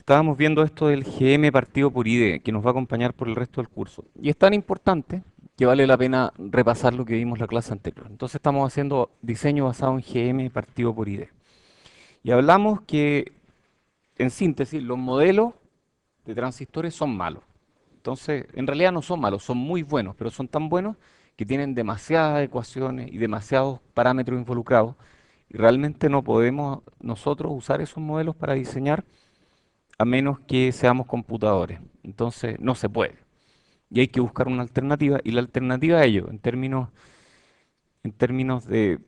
Estábamos viendo esto del GM partido por ID, que nos va a acompañar por el resto del curso. Y es tan importante que vale la pena repasar lo que vimos la clase anterior. Entonces estamos haciendo diseño basado en GM partido por ID. Y hablamos que, en síntesis, los modelos de transistores son malos. Entonces, en realidad no son malos, son muy buenos, pero son tan buenos que tienen demasiadas ecuaciones y demasiados parámetros involucrados. Y realmente no podemos nosotros usar esos modelos para diseñar a menos que seamos computadores. Entonces, no se puede. Y hay que buscar una alternativa. Y la alternativa a ello, en términos de,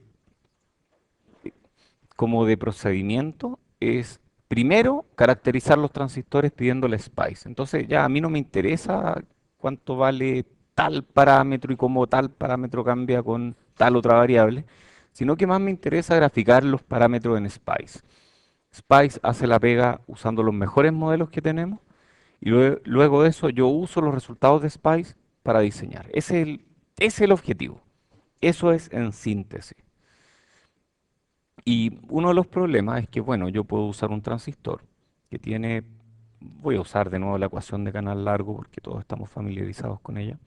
como de procedimiento, es primero caracterizar los transistores pidiéndole SPICE. Entonces, ya a mí no me interesa cuánto vale tal parámetro y cómo tal parámetro cambia con tal otra variable, sino que más me interesa graficar los parámetros en SPICE. SPICE hace la pega usando los mejores modelos que tenemos. Y luego de eso yo uso los resultados de SPICE para diseñar. Ese es el objetivo. Eso es en síntesis. Y uno de los problemas es que, bueno, yo puedo usar un transistor que tiene, voy a usar de nuevo la ecuación de canal largo porque todos estamos familiarizados con ella.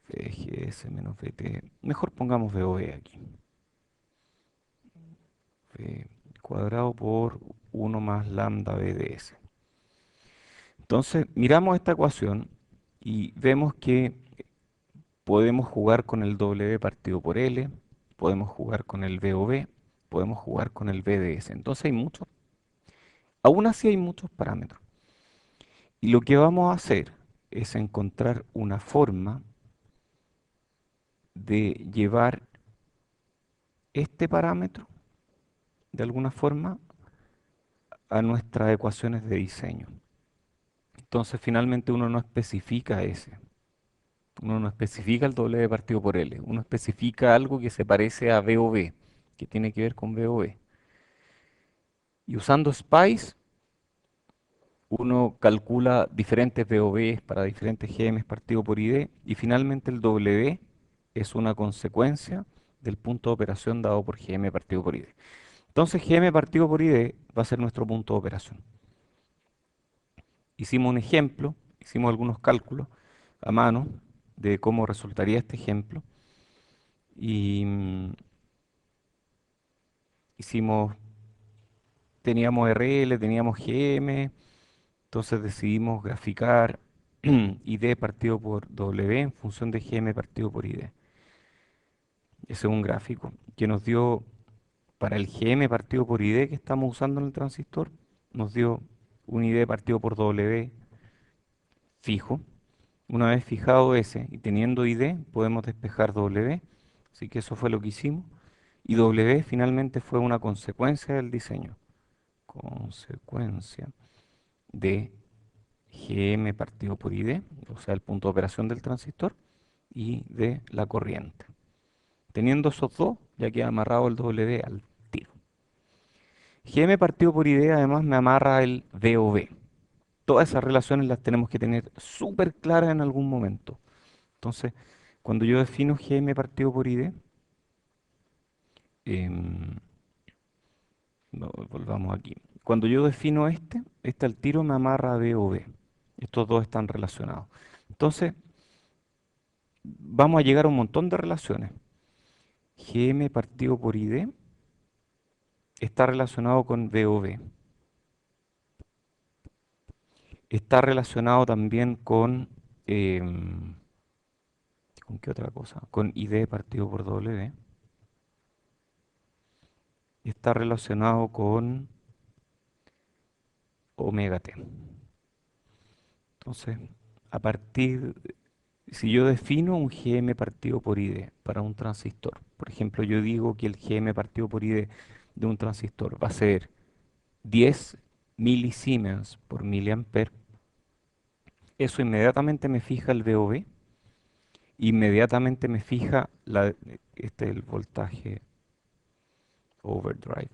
VGS menos VT. Mejor pongamos VOE aquí. V cuadrado por 1 más lambda VDS. Entonces, miramos esta ecuación y vemos que podemos jugar con el W partido por L, podemos jugar con el VOB, podemos jugar con el VDS. Entonces hay muchos, aún así hay muchos parámetros. Y lo que vamos a hacer es encontrar una forma de llevar este parámetro, de alguna forma, a nuestras ecuaciones de diseño. Entonces finalmente uno no especifica ese. Uno no especifica el W partido por L. Uno especifica algo que se parece a VOB, que tiene que ver con VOB. Y usando SPICE uno calcula diferentes VOBs para diferentes GMs partido por ID y finalmente el W es una consecuencia del punto de operación dado por GM partido por ID. Entonces GM partido por ID va a ser nuestro punto de operación. Hicimos un ejemplo, hicimos algunos cálculos a mano de cómo resultaría este ejemplo y hicimos, teníamos RL, teníamos GM. Entonces decidimos graficar ID partido por W en función de GM partido por ID. Ese es un gráfico que nos dio para el GM partido por ID que estamos usando en el transistor, nos dio un ID partido por W fijo. Una vez fijado ese y teniendo ID, podemos despejar W. Así que eso fue lo que hicimos. Y W finalmente fue una consecuencia del diseño. Consecuencia de GM partido por ID, o sea, el punto de operación del transistor, y de la corriente. Teniendo esos dos, ya queda amarrado el W al tiro. GM partido por ID además me amarra el VOB. Todas esas relaciones las tenemos que tener súper claras en algún momento. Entonces, cuando yo defino GM partido por ID, em, volvamos aquí. Cuando yo defino este al tiro me amarra a VOB. Estos dos están relacionados. Entonces, vamos a llegar a un montón de relaciones. GM partido por ID está relacionado con VOB. Está relacionado también ¿con qué otra cosa? Con ID partido por W. Está relacionado con omega t. Entonces, a partir, si yo defino un GM partido por ID para un transistor, por ejemplo, yo digo que el GM partido por ID de un transistor va a ser 10 milisiemens por miliamper, eso inmediatamente me fija el VOB, inmediatamente me fija el voltaje overdrive.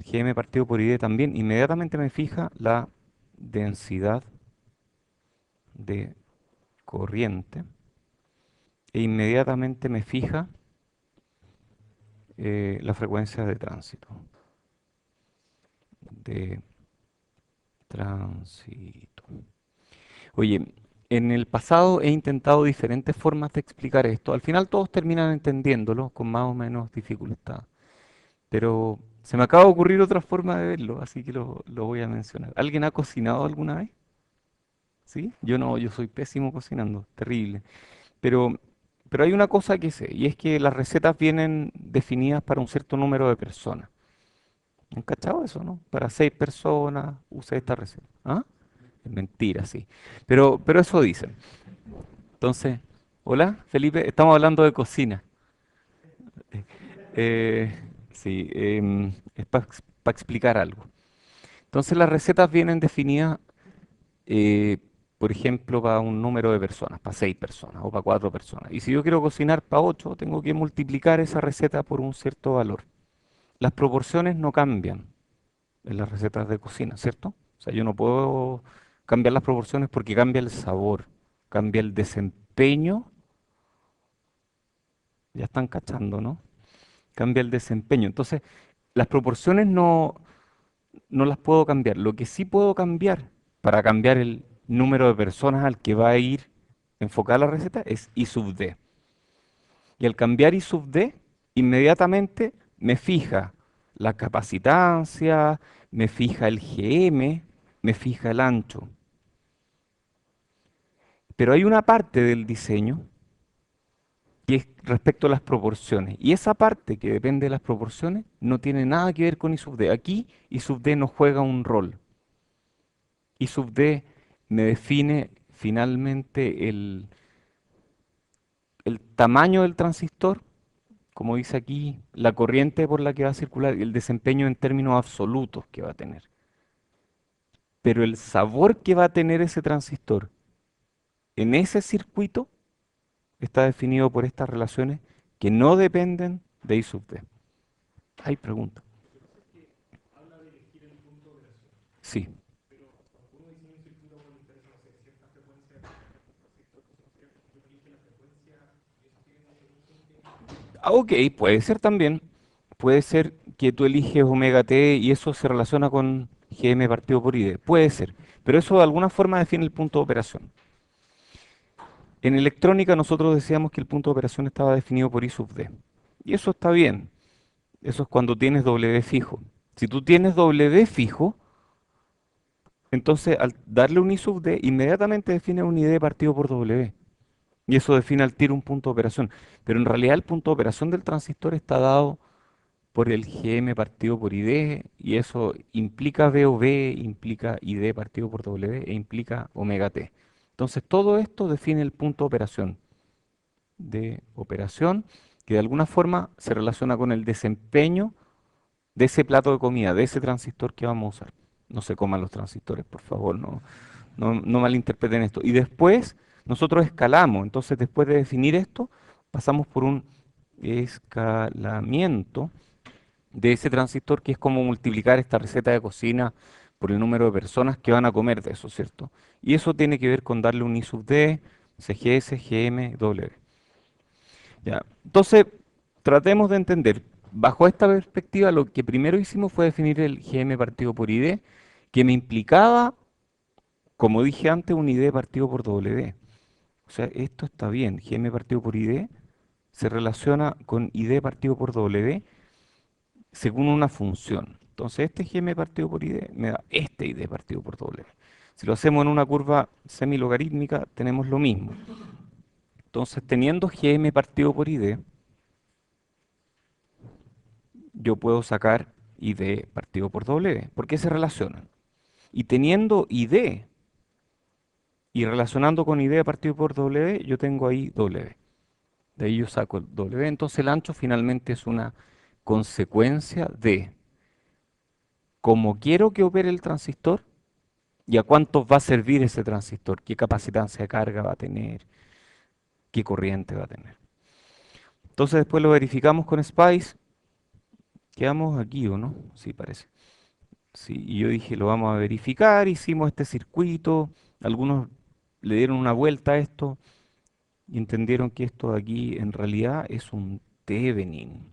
GM partido por ID también inmediatamente me fija la densidad de corriente e inmediatamente me fija la frecuencia de tránsito. De tránsito. Oye, en el pasado he intentado diferentes formas de explicar esto. Al final todos terminan entendiéndolo con más o menos dificultad. Pero se me acaba de ocurrir otra forma de verlo, así que lo voy a mencionar. ¿Alguien ha cocinado alguna vez? ¿Sí? Yo no, yo soy pésimo cocinando, terrible. Pero, pero hay una cosa que sé, y es que las recetas vienen definidas para un cierto número de personas. ¿Han cachado eso, no? Para 6 personas, use esta receta. ¿Ah? Es mentira, sí. Pero eso dicen. Entonces, hola, Felipe, estamos hablando de cocina. Eh, sí, es para explicar algo. Entonces, las recetas vienen definidas, eh, por ejemplo, para un número de personas, para 6 personas o para 4 personas. Y si yo quiero cocinar para 8, tengo que multiplicar esa receta por un cierto valor. Las proporciones no cambian en las recetas de cocina, ¿cierto? O sea, yo no puedo cambiar las proporciones porque cambia el sabor, cambia el desempeño, ya están cachando, ¿no? Cambia el desempeño. Entonces, las proporciones no las puedo cambiar. Lo que sí puedo cambiar para cambiar el número de personas al que va a ir enfocada la receta es I sub D. Y al cambiar I sub D, inmediatamente me fija la capacitancia, me fija el GM, me fija el ancho. Pero hay una parte del diseño que es respecto a las proporciones. Y esa parte que depende de las proporciones no tiene nada que ver con I sub D. Aquí I sub D no juega un rol. I sub D me define finalmente el tamaño del transistor, como dice aquí, la corriente por la que va a circular y el desempeño en términos absolutos que va a tener. Pero el sabor que va a tener ese transistor en ese circuito está definido por estas relaciones que no dependen de I sub D. Hay preguntas. Sí. Ah, ok, puede ser también. Puede ser que tú eliges omega t y eso se relaciona con GM partido por ID. Puede ser. Pero eso de alguna forma define el punto de operación. En electrónica nosotros decíamos que el punto de operación estaba definido por I sub D. Y eso está bien. Eso es cuando tienes W fijo. Si tú tienes W fijo, entonces al darle un I sub D, inmediatamente define un ID partido por W. Y eso define al tiro un punto de operación. Pero en realidad el punto de operación del transistor está dado por el GM partido por ID, y eso implica V o V, implica ID partido por W e implica omega t. Entonces todo esto define el punto de operación que de alguna forma se relaciona con el desempeño de ese plato de comida, de ese transistor que vamos a usar. No se coman los transistores, por favor, no malinterpreten esto. Y después nosotros escalamos, entonces después de definir esto, pasamos por un escalamiento de ese transistor, que es como multiplicar esta receta de cocina por el número de personas que van a comer de eso, ¿cierto? Y eso tiene que ver con darle un I sub D, CGS, GM, W. ¿Ya? Entonces, tratemos de entender, bajo esta perspectiva, lo que primero hicimos fue definir el GM partido por ID, que me implicaba, como dije antes, un ID partido por W. O sea, esto está bien, GM partido por ID se relaciona con ID partido por W según una función. Entonces, este GM partido por ID me da este ID partido por W. Si lo hacemos en una curva semilogarítmica, tenemos lo mismo. Entonces, teniendo GM partido por ID, yo puedo sacar ID partido por W. ¿Por qué se relacionan? Y teniendo ID y relacionando con ID partido por W, yo tengo ahí W. De ahí yo saco el W. Entonces, el ancho finalmente es una consecuencia de cómo quiero que opere el transistor y a cuántos va a servir ese transistor, qué capacitancia de carga va a tener, qué corriente va a tener. Entonces después lo verificamos con Spice. Quedamos aquí, ¿o no? Sí, parece. Sí, y yo dije, lo vamos a verificar, hicimos este circuito, algunos le dieron una vuelta a esto y entendieron que esto de aquí en realidad es un Thevenin.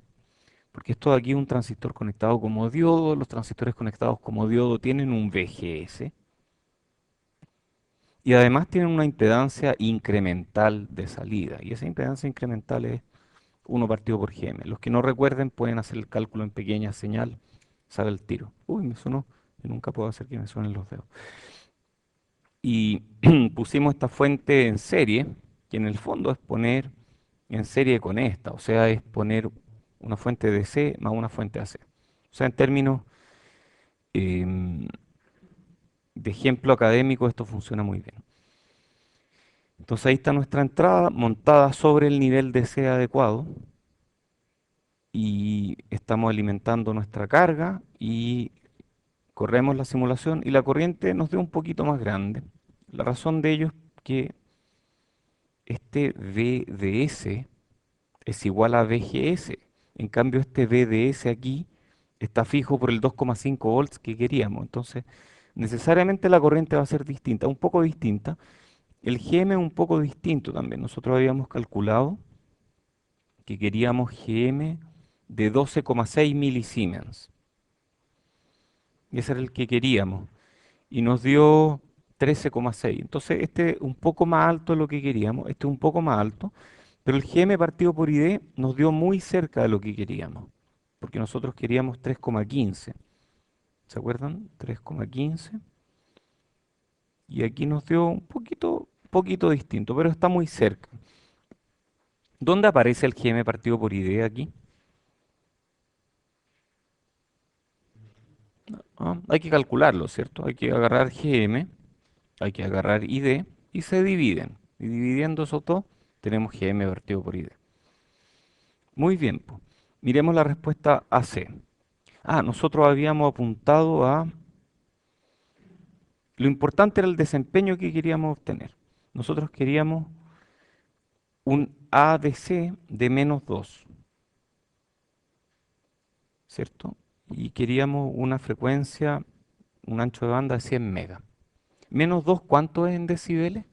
Porque esto de aquí es un transistor conectado como diodo, los transistores conectados como diodo tienen un VGS y además tienen una impedancia incremental de salida. Y esa impedancia incremental es uno partido por Gm. Los que no recuerden pueden hacer el cálculo en pequeña señal, sale el tiro. Uy, me sonó, yo nunca puedo hacer que me suenen los dedos. Y pusimos esta fuente en serie, que en el fondo es poner en serie con esta, o sea, es poner una fuente DC más una fuente AC. O sea, en términos em, de ejemplo académico, esto funciona muy bien. Entonces ahí está nuestra entrada montada sobre el nivel DC adecuado y estamos alimentando nuestra carga y corremos la simulación y la corriente nos dio un poquito más grande. La razón de ello es que este VDS es igual a VGS. En cambio, este VDS aquí está fijo por el 2,5 volts que queríamos. Entonces, necesariamente la corriente va a ser distinta, un poco distinta. El GM es un poco distinto también. Nosotros habíamos calculado que queríamos GM de 12,6 milisiemens. Y ese era el que queríamos. Y nos dio 13,6. Entonces, este es un poco más alto de lo que queríamos. Este es un poco más alto. Pero el GM partido por ID nos dio muy cerca de lo que queríamos. Porque nosotros queríamos 3,15. ¿Se acuerdan? 3,15. Y aquí nos dio un poquito distinto, pero está muy cerca. ¿Dónde aparece el GM partido por ID aquí? Ah, hay que calcularlo, ¿cierto? Hay que agarrar GM, hay que agarrar ID y se dividen. Y dividiendo esos dos, tenemos GM partido por ID. Muy bien, pues. Miremos la respuesta AC. Ah, nosotros habíamos apuntado a... Lo importante era el desempeño que queríamos obtener. Nosotros queríamos un ADC de -2, ¿cierto? Y queríamos una frecuencia, un ancho de banda de 100 megas. -2, ¿cuánto es en decibeles?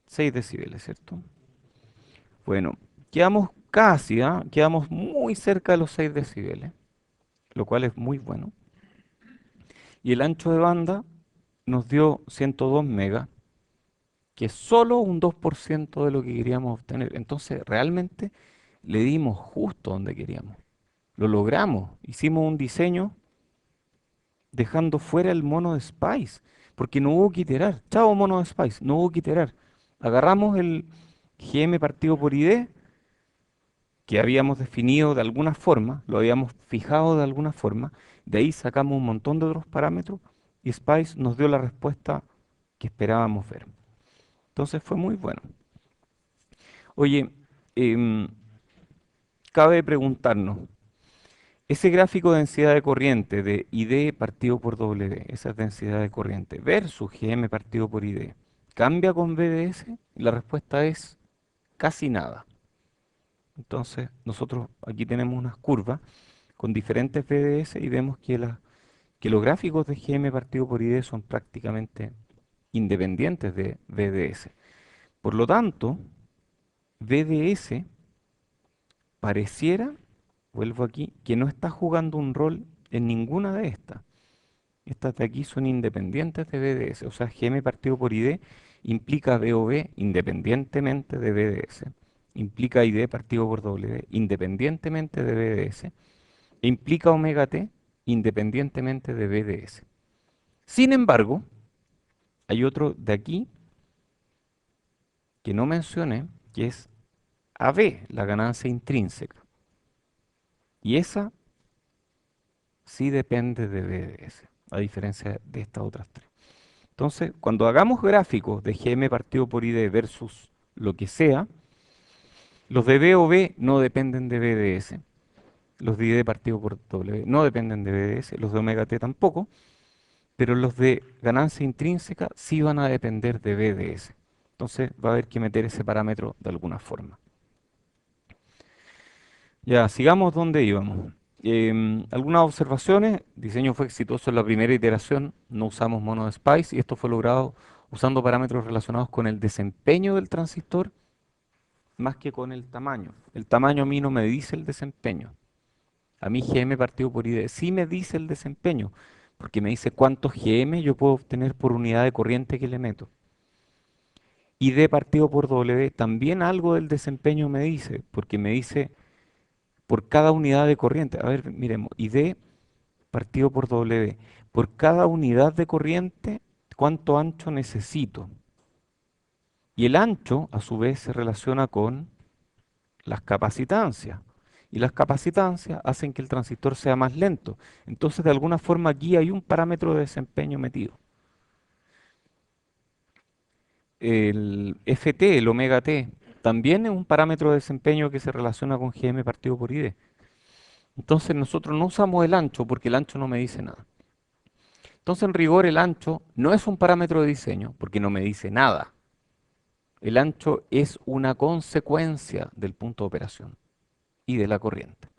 6 decibeles, ¿cierto? Bueno, quedamos casi, ¿ah? Quedamos muy cerca de los 6 decibeles, lo cual es muy bueno. Y el ancho de banda nos dio 102 megas, que es solo un 2% de lo que queríamos obtener. Entonces, realmente le dimos justo donde queríamos. Lo logramos. Hicimos un diseño dejando fuera el mono de Spice, porque no hubo que iterar. Chao, mono de Spice, no hubo que iterar. Agarramos el GM partido por ID, que habíamos definido de alguna forma, lo habíamos fijado de alguna forma, de ahí sacamos un montón de otros parámetros y Spice nos dio la respuesta que esperábamos ver. Entonces fue muy bueno. Oye, em, cabe preguntarnos, ese gráfico de densidad de corriente de ID partido por W, esa es densidad de corriente, versus GM partido por ID, ¿cambia con VDS? La respuesta es casi nada. Entonces, nosotros aquí tenemos unas curvas con diferentes VDS y vemos que los gráficos de GM partido por ID son prácticamente independientes de VDS. Por lo tanto, VDS pareciera, vuelvo aquí, que no está jugando un rol en ninguna de estas. Estas de aquí son independientes de BDS, o sea, GM partido por ID implica BOB independientemente de BDS, implica ID partido por W independientemente de BDS, e implica omega T independientemente de BDS. Sin embargo, hay otro de aquí que no mencioné, que es AB, la ganancia intrínseca. Y esa sí depende de BDS, a diferencia de estas otras tres. Entonces, cuando hagamos gráficos de GM partido por ID versus lo que sea, los de B o B no dependen de BDS, los de ID partido por W no dependen de BDS, los de omega T tampoco, pero los de ganancia intrínseca sí van a depender de BDS. Entonces va a haber que meter ese parámetro de alguna forma. Ya, sigamos donde íbamos. Algunas observaciones. El diseño fue exitoso en la primera iteración. No usamos mono de Spice y esto fue logrado usando parámetros relacionados con el desempeño del transistor más que con el tamaño. El tamaño a mí no me dice el desempeño. A mí GM partido por ID sí me dice el desempeño, porque me dice cuántos GM yo puedo obtener por unidad de corriente que le meto. ID partido por W también algo del desempeño me dice, porque me dice por cada unidad de corriente. A ver, miremos, ID partido por W. Por cada unidad de corriente, ¿cuánto ancho necesito? Y el ancho, a su vez, se relaciona con las capacitancias. Y las capacitancias hacen que el transistor sea más lento. Entonces, de alguna forma, aquí hay un parámetro de desempeño metido. El FT, el omega T, también es un parámetro de desempeño que se relaciona con GM partido por ID. Entonces, nosotros no usamos el ancho porque el ancho no me dice nada. Entonces, en rigor, el ancho no es un parámetro de diseño porque no me dice nada. El ancho es una consecuencia del punto de operación y de la corriente.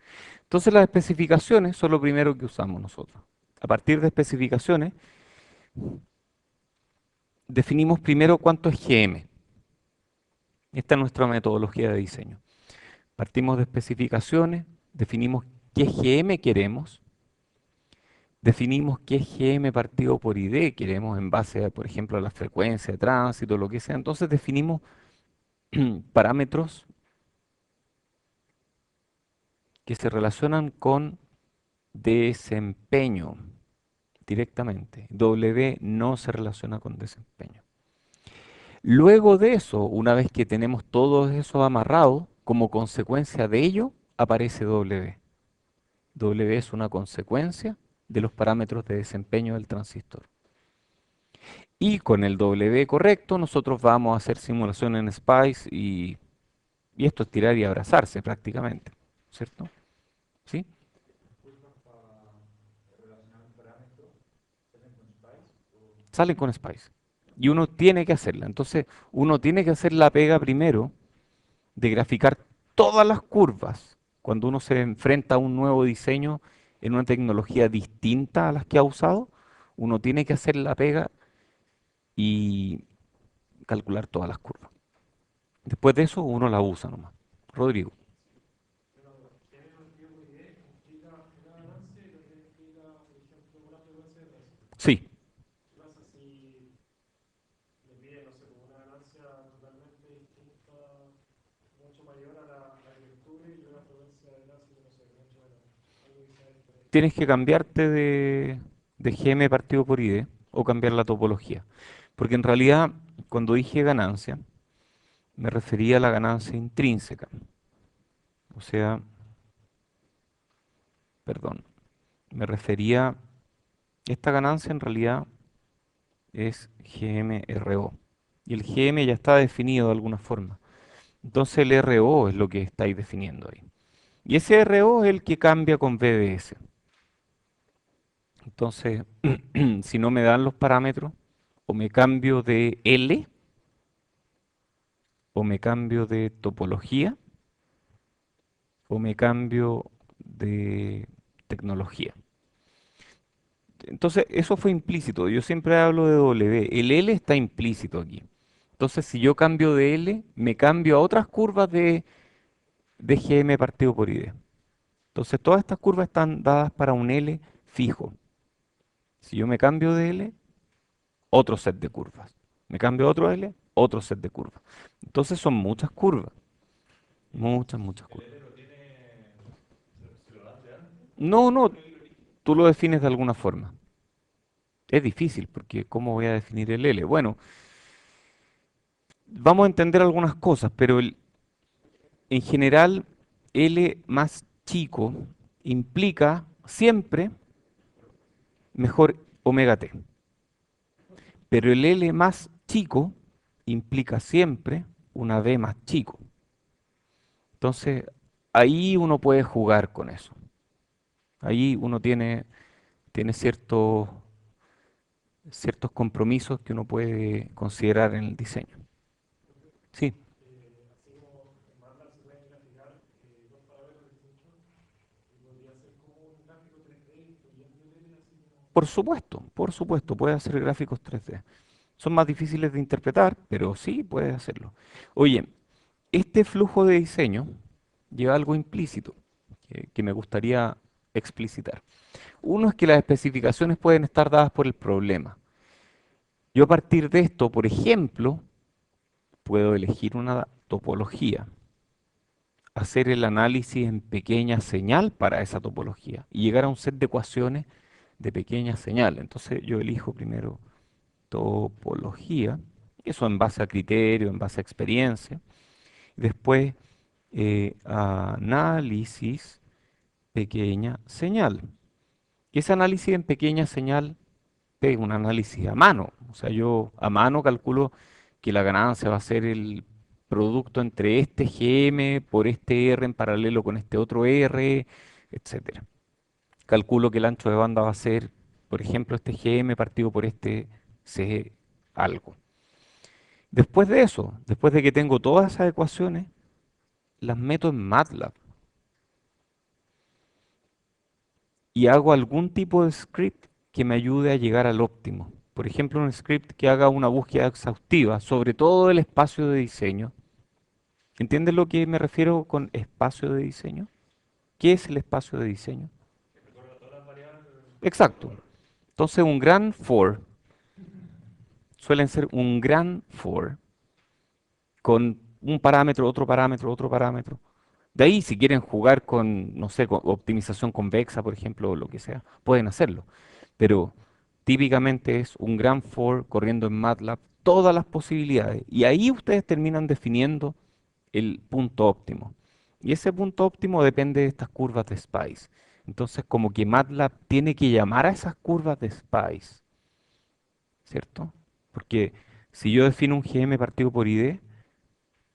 Entonces las especificaciones son lo primero que usamos nosotros. A partir de especificaciones, definimos primero cuánto es GM. Esta es nuestra metodología de diseño. Partimos de especificaciones, definimos qué GM queremos, definimos qué GM partido por ID queremos en base a, por ejemplo, a la frecuencia de tránsito, lo que sea. Entonces definimos parámetros que se relacionan con desempeño directamente. W no se relaciona con desempeño. Luego de eso, una vez que tenemos todo eso amarrado, como consecuencia de ello, aparece W. W es una consecuencia de los parámetros de desempeño del transistor. Y con el W correcto, nosotros vamos a hacer simulación en Spice y esto es tirar y abrazarse prácticamente, ¿cierto? ¿Sí? Salen con Spice. Y uno tiene que hacerla. Entonces, uno tiene que hacer la pega primero de graficar todas las curvas cuando uno se enfrenta a un nuevo diseño en una tecnología distinta a las que ha usado, uno tiene que hacer la pega y calcular todas las curvas. Después de eso, uno la usa nomás. Rodrigo. Sí, tienes que cambiarte de GM partido por ID o cambiar la topología. Porque en realidad, cuando dije ganancia, me refería a la ganancia intrínseca. O sea, perdón, me refería, esta ganancia en realidad es GMRO. Y el GM ya está definido de alguna forma. Entonces el RO es lo que estáis definiendo ahí. Y ese RO es el que cambia con VDS. Entonces, si no me dan los parámetros, o me cambio de L, o me cambio de topología, o me cambio de tecnología. Entonces, eso fue implícito. Yo siempre hablo de W. El L está implícito aquí. Entonces, si yo cambio de L, me cambio a otras curvas de GM partido por ID. Entonces, todas estas curvas están dadas para un L fijo. Si yo me cambio de L, otro set de curvas. Me cambio a otro L, otro set de curvas. Entonces, son muchas curvas. Muchas, muchas curvas. No, no, tú lo defines de alguna forma. Es difícil porque ¿cómo voy a definir el L? Bueno, vamos a entender algunas cosas, pero en general L más chico implica siempre mejor omega T. Pero el L más chico implica siempre una B más chico. Entonces, ahí uno puede jugar con eso. Ahí uno tiene ciertos compromisos que uno puede considerar en el diseño. Sí, por supuesto, puede hacer gráficos 3D. Son más difíciles de interpretar, pero sí puede hacerlo. Oye, Este flujo de diseño lleva algo implícito que me gustaría explicitar. Uno es que las especificaciones pueden estar dadas por el problema. Yo a partir de esto, por ejemplo, puedo elegir una topología, hacer el análisis en pequeña señal para esa topología y llegar a un set de ecuaciones de pequeña señal. Entonces yo elijo primero topología, eso en base a criterio, en base a experiencia. Después análisis pequeña señal. Y ese análisis en pequeña señal es un análisis a mano. O sea, yo a mano calculo que la ganancia va a ser el producto entre este GM por este R en paralelo con este otro R, etcétera. Calculo que el ancho de banda va a ser, por ejemplo, este GM partido por este C algo. Después de eso, después de que tengo todas esas ecuaciones, las meto en MATLAB y hago algún tipo de script que me ayude a llegar al óptimo. Por ejemplo, un script que haga una búsqueda exhaustiva sobre todo el espacio de diseño. ¿Entiendes lo que me refiero con espacio de diseño? ¿Qué es el espacio de diseño? Exacto. Entonces, un gran for suelen ser un gran for con un parámetro, otro parámetro, otro parámetro. De ahí, si quieren jugar con, no sé, con optimización convexa, por ejemplo, o lo que sea, pueden hacerlo. Pero típicamente es un gran for corriendo en MATLAB todas las posibilidades. Y ahí ustedes terminan definiendo el punto óptimo. Y ese punto óptimo depende de estas curvas de Spice. Entonces, como que MATLAB tiene que llamar a esas curvas de Spice, ¿cierto? Porque si yo defino un GM partido por ID,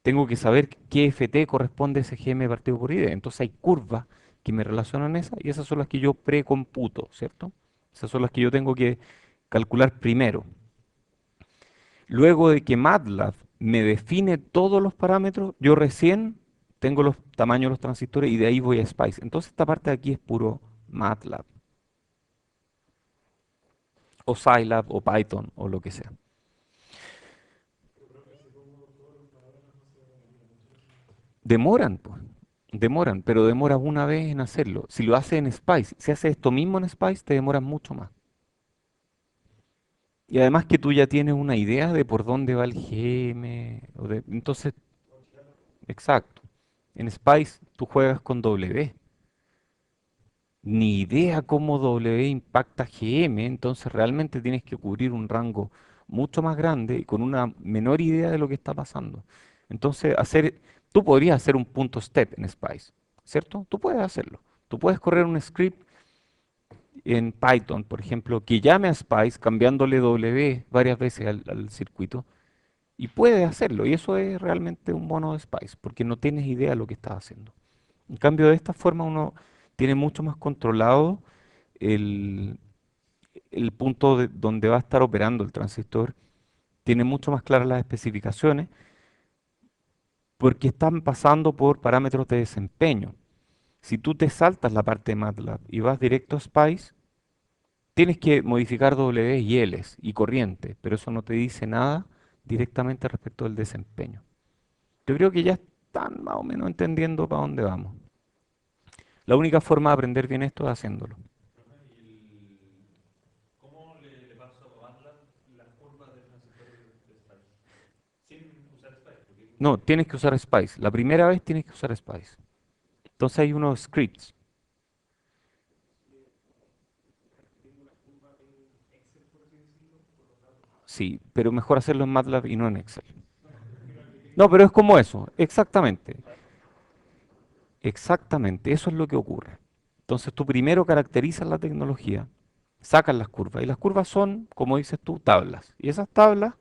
tengo que saber qué FT corresponde a ese GM partido por ID. Entonces hay curvas que me relacionan esas y esas son las que yo precomputo, ¿cierto? Esas son las que yo tengo que calcular primero. Luego de que MATLAB me define todos los parámetros, yo recién tengo los tamaños de los transistores y de ahí voy a Spice. Entonces esta parte de aquí es puro MATLAB o Scilab o Python o lo que sea. Demoran, pues. Demoran, pero demoras una vez en hacerlo. Si lo haces en Spice, si haces esto mismo en Spice, te demoras mucho más. Y además que tú ya tienes una idea de por dónde va el GM. Entonces, exacto. En Spice tú juegas con W. Ni idea cómo W impacta GM, entonces realmente tienes que cubrir un rango mucho más grande y con una menor idea de lo que está pasando. Entonces, tú podrías hacer un punto step en Spice, ¿cierto? Tú puedes hacerlo. Tú puedes correr un script en Python, por ejemplo, que llame a Spice cambiándole W varias veces al circuito y puedes hacerlo. Y eso es realmente un mono de Spice, porque no tienes idea de lo que estás haciendo. En cambio, de esta forma uno tiene mucho más controlado el, el punto donde va a estar operando el transistor, tiene mucho más claras las especificaciones porque están pasando por parámetros de desempeño. Si tú te saltas la parte de MATLAB y vas directo a Spice, tienes que modificar W y Ls y corriente, pero eso no te dice nada directamente respecto del desempeño. Yo creo que ya están más o menos entendiendo para dónde vamos. La única forma de aprender bien esto es haciéndolo. No, tienes que usar Spice. La primera vez tienes que usar Spice. Entonces hay unos scripts. Sí, pero mejor hacerlo en MATLAB y no en Excel. No, pero es como eso, exactamente. Exactamente, eso es lo que ocurre. Entonces tú primero caracterizas la tecnología, sacas las curvas, y las curvas son, como dices tú, tablas. Y esas tablas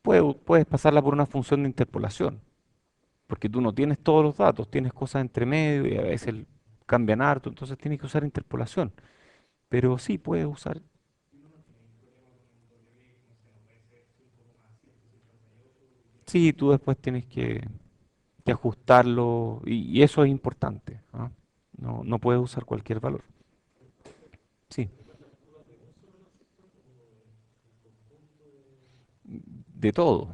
puedes pasarlas por una función de interpolación, porque tú no tienes todos los datos, tienes cosas entre medio y a veces cambian harto, entonces tienes que usar interpolación. Pero sí puedes usar. Sí, tú después tienes que ajustarlo y eso es importante. ¿Ah? No, no puedes usar cualquier valor. Sí, de todo,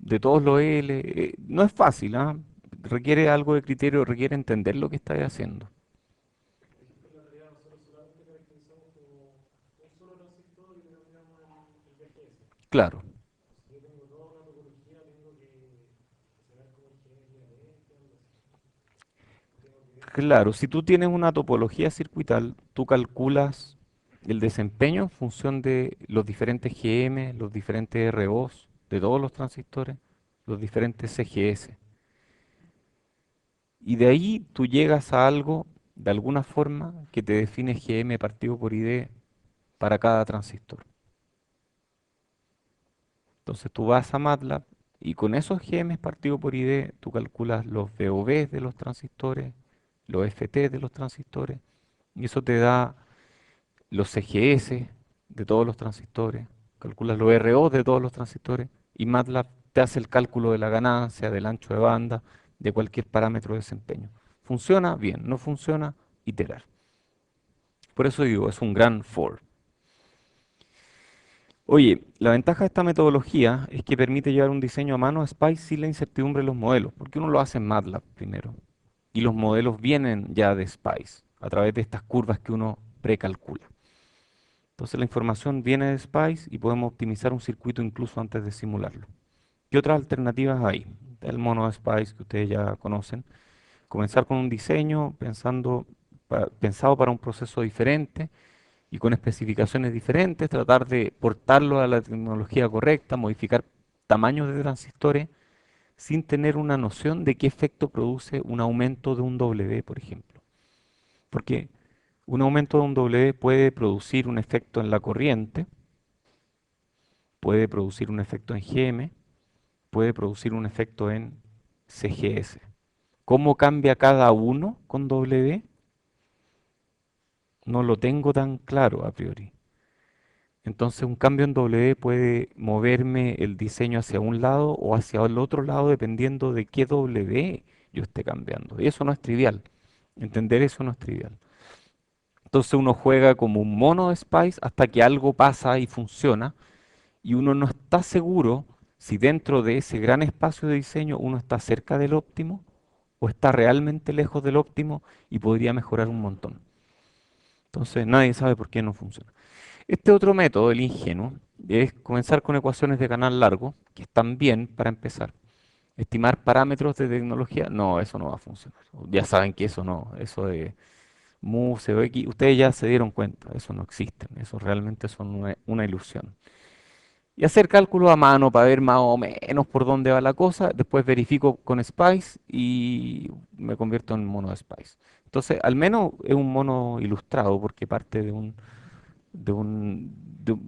de todos los L. No es fácil, ¿ah? Requiere algo de criterio, requiere entender lo que estás haciendo. En la realidad nosotros solamente caracterizamos como un solo transistor y le cambiamos el VGS. Claro, Si yo tengo toda una topología, tengo que saber cómo es geométricamente, algo así. Tengo que ver cómo claro. Si tú tienes una topología circuital, tú calculas el desempeño en función de los diferentes GM, los diferentes ROs de todos los transistores, los diferentes CGS. Y de ahí tú llegas a algo, de alguna forma, que te define GM partido por ID para cada transistor. Entonces tú vas a MATLAB y con esos GM partido por ID tú calculas los VOV de los transistores, los FT de los transistores, y eso te da los CGS de todos los transistores, calculas los RO de todos los transistores, y MATLAB te hace el cálculo de la ganancia, del ancho de banda, de cualquier parámetro de desempeño. ¿Funciona? Bien. ¿No funciona? Iterar. Por eso digo, es un gran for. Oye, la ventaja de esta metodología es que permite llevar un diseño a mano a Spice sin la incertidumbre de los modelos, porque uno lo hace en MATLAB primero, y los modelos vienen ya de Spice, a través de estas curvas que uno precalcula. Entonces la información viene de Spice y podemos optimizar un circuito incluso antes de simularlo. ¿Qué otras alternativas hay? El mono de Spice que ustedes ya conocen. Comenzar con un diseño pensado para un proceso diferente y con especificaciones diferentes, tratar de portarlo a la tecnología correcta, modificar tamaños de transistores sin tener una noción de qué efecto produce un aumento de un W, por ejemplo. Porque un aumento de un W puede producir un efecto en la corriente, puede producir un efecto en GM, puede producir un efecto en CGS. ¿Cómo cambia cada uno con W? No lo tengo tan claro a priori. Entonces un cambio en W puede moverme el diseño hacia un lado o hacia el otro lado dependiendo de qué W yo esté cambiando. Y eso no es trivial. Entender eso no es trivial. Entonces uno juega como un mono de Spice hasta que algo pasa y funciona y uno no está seguro si dentro de ese gran espacio de diseño uno está cerca del óptimo o está realmente lejos del óptimo y podría mejorar un montón. Entonces nadie sabe por qué no funciona. Este otro método, el ingenuo, es comenzar con ecuaciones de canal largo, que están bien para empezar. Estimar parámetros de tecnología, no, eso no va a funcionar. Ya saben que eso no, eso de mu, COX, ustedes ya se dieron cuenta, eso no existe, eso realmente son una ilusión. Y hacer cálculos a mano para ver más o menos por dónde va la cosa, después verifico con Spice y me convierto en mono de Spice. Entonces, al menos es un mono ilustrado porque parte de un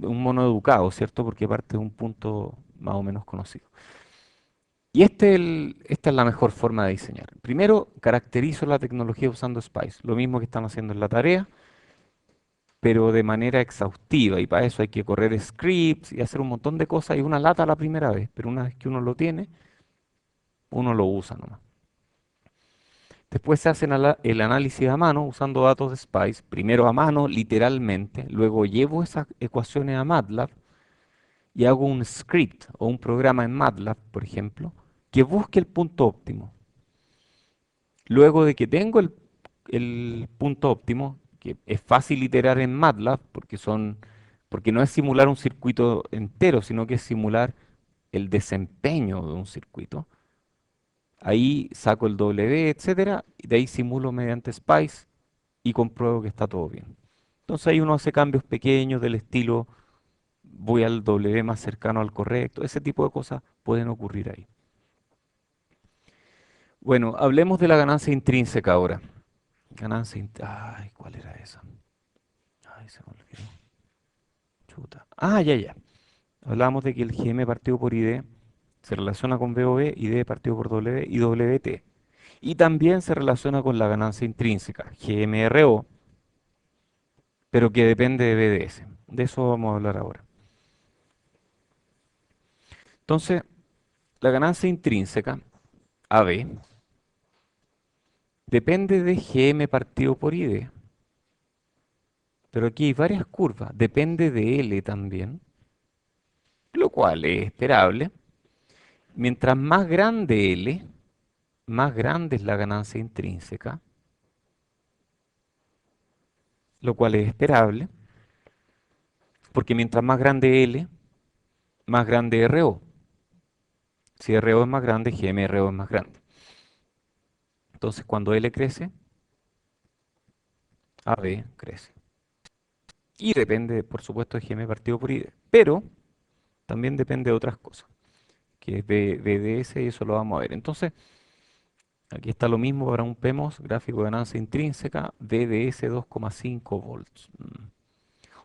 mono educado, ¿cierto? Porque parte de un punto más o menos conocido. Y esta es la mejor forma de diseñar. Primero, caracterizo la tecnología usando Spice, lo mismo que están haciendo en la tarea, pero de manera exhaustiva. Y para eso hay que correr scripts y hacer un montón de cosas y una lata la primera vez, pero una vez que uno lo tiene, uno lo usa nomás. Después se hace el análisis a mano usando datos de Spice, primero a mano, literalmente, luego llevo esas ecuaciones a MATLAB y hago un script o un programa en MATLAB, por ejemplo, que busque el punto óptimo. Luego de que tengo el punto óptimo, que es fácil iterar en MATLAB, porque no es simular un circuito entero, sino que es simular el desempeño de un circuito. Ahí saco el W, etcétera, y de ahí simulo mediante Spice y compruebo que está todo bien. Entonces ahí uno hace cambios pequeños del estilo voy al W más cercano al correcto, ese tipo de cosas pueden ocurrir ahí. Bueno, hablemos de la ganancia intrínseca ahora. Ay, ¿cuál era esa? Ay, se me olvidó. Chuta. Ah, ya, ya. Hablábamos de que el GM partido por ID se relaciona con VOV, ID partido por W y WT. Y también se relaciona con la ganancia intrínseca, GMRO, pero que depende de BDS. De eso vamos a hablar ahora. Entonces, la ganancia intrínseca, AB, depende de GM partido por ID. Pero aquí hay varias curvas, depende de L también, lo cual es esperable. Mientras más grande L, más grande es la ganancia intrínseca, lo cual es esperable, porque mientras más grande L, más grande RO. Si RO es más grande, GMRO es más grande. Entonces, cuando L crece, AB crece. Y depende, por supuesto, de GM partido por ID. Pero también depende de otras cosas, que es BDS y eso lo vamos a ver. Entonces, aquí está lo mismo para un PEMOS, gráfico de ganancia intrínseca, BDS 2,5 volts.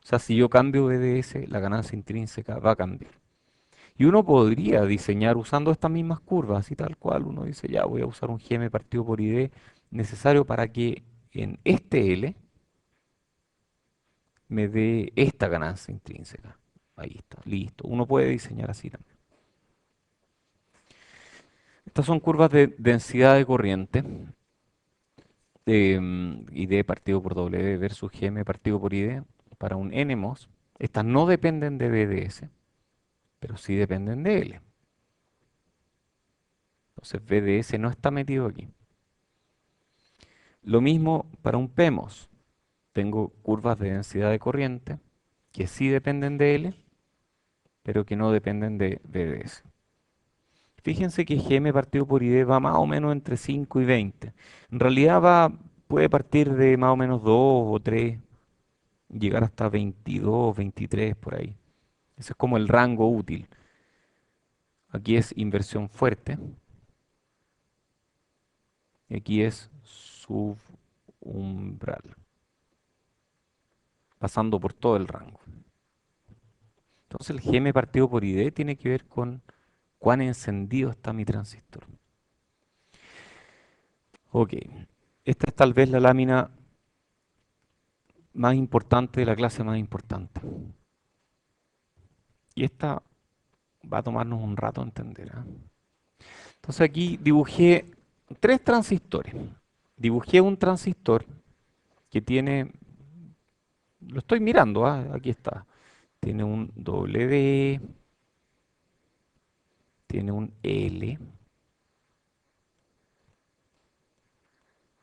O sea, si yo cambio BDS, la ganancia intrínseca va a cambiar. Y uno podría diseñar usando estas mismas curvas y tal cual. Uno dice, ya voy a usar un GM partido por ID necesario para que en este L me dé esta ganancia intrínseca. Ahí está, listo. Uno puede diseñar así también. Estas son curvas de densidad de corriente, ID partido por W versus GM partido por ID para un NMOS. Estas no dependen de BDS, pero sí dependen de L. Entonces BDS no está metido aquí. Lo mismo para un PEMOS. Tengo curvas de densidad de corriente que sí dependen de L, pero que no dependen de BDS. Fíjense que GM partido por ID va más o menos entre 5 y 20. En realidad puede partir de más o menos 2 o 3, llegar hasta 22, 23 por ahí. Ese es como el rango útil. Aquí es inversión fuerte y aquí es subumbral, pasando por todo el rango. Entonces el GM partido por ID tiene que ver con cuán encendido está mi transistor. Ok, esta es tal vez la lámina más importante de la clase más importante. Y esta va a tomarnos un rato entender, ¿ah? Entonces aquí dibujé tres transistores. Dibujé un transistor que tiene, lo estoy mirando, ¿ah? Aquí está. Tiene un W, tiene un L,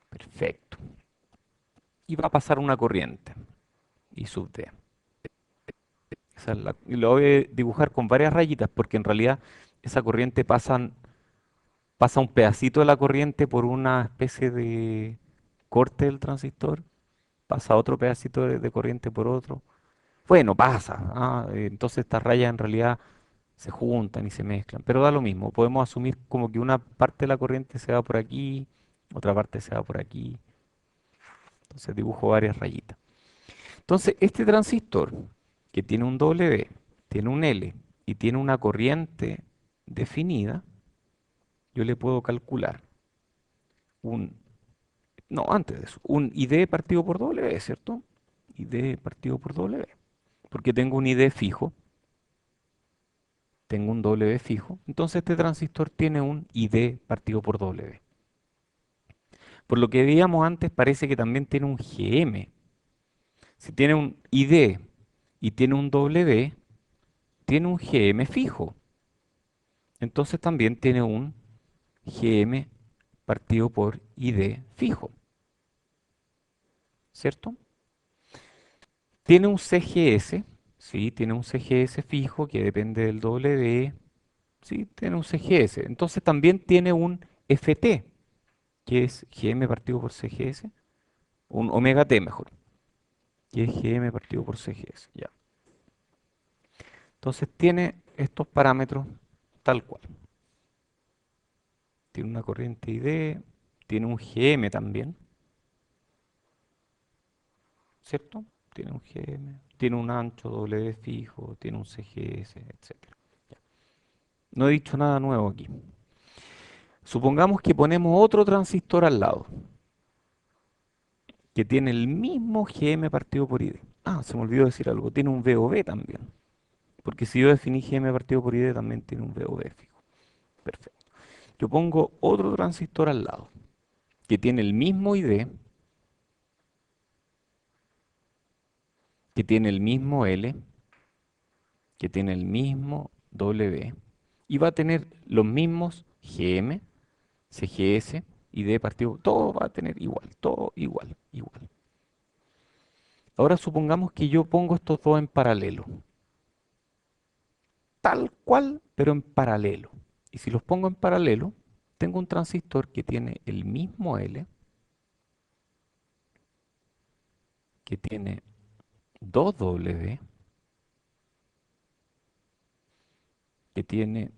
perfecto. Y va a pasar una corriente, I sub D. Y lo voy a dibujar con varias rayitas porque en realidad esa corriente pasa un pedacito de la corriente por una especie de corte del transistor, pasa otro pedacito de corriente por otro. Bueno, pasa. Entonces estas rayas en realidad se juntan y se mezclan, pero da lo mismo. Podemos asumir como que una parte de la corriente se va por aquí, otra parte se va por aquí. Entonces dibujo varias rayitas. Entonces este transistor que tiene un W, tiene un L y tiene una corriente definida, yo le puedo calcular un, no, antes de eso, un ID partido por W, ¿cierto? ID partido por W. Porque tengo un ID fijo, tengo un W fijo, entonces este transistor tiene un ID partido por W. Por lo que veíamos antes, parece que también tiene un GM. Si tiene un ID y tiene un W, tiene un GM fijo. Entonces también tiene un GM partido por ID fijo, ¿cierto? Tiene un CGS, sí, tiene un CGS fijo que depende del W, sí, tiene un CGS. Entonces también tiene un FT, que es GM partido por CGS, un omega T mejor, que es GM partido por CGS, ya. Entonces tiene estos parámetros tal cual. Tiene una corriente ID, tiene un GM también, ¿cierto? Tiene un GM, tiene un ancho W fijo, tiene un CGS, etcétera. Ya. No he dicho nada nuevo aquí. Supongamos que ponemos otro transistor al lado, que tiene el mismo GM partido por ID. Ah, se me olvidó decir algo, tiene un VOB también. Porque si yo definí GM partido por ID, también tiene un VOB fijo. Perfecto. Yo pongo otro transistor al lado, que tiene el mismo ID, que tiene el mismo L, que tiene el mismo W y va a tener los mismos GM, CGS y D partido, todo va a tener igual, todo igual, igual. Ahora supongamos que yo pongo estos dos en paralelo, tal cual, pero en paralelo. Y si los pongo en paralelo, tengo un transistor que tiene el mismo L, que tiene 2W, que tiene,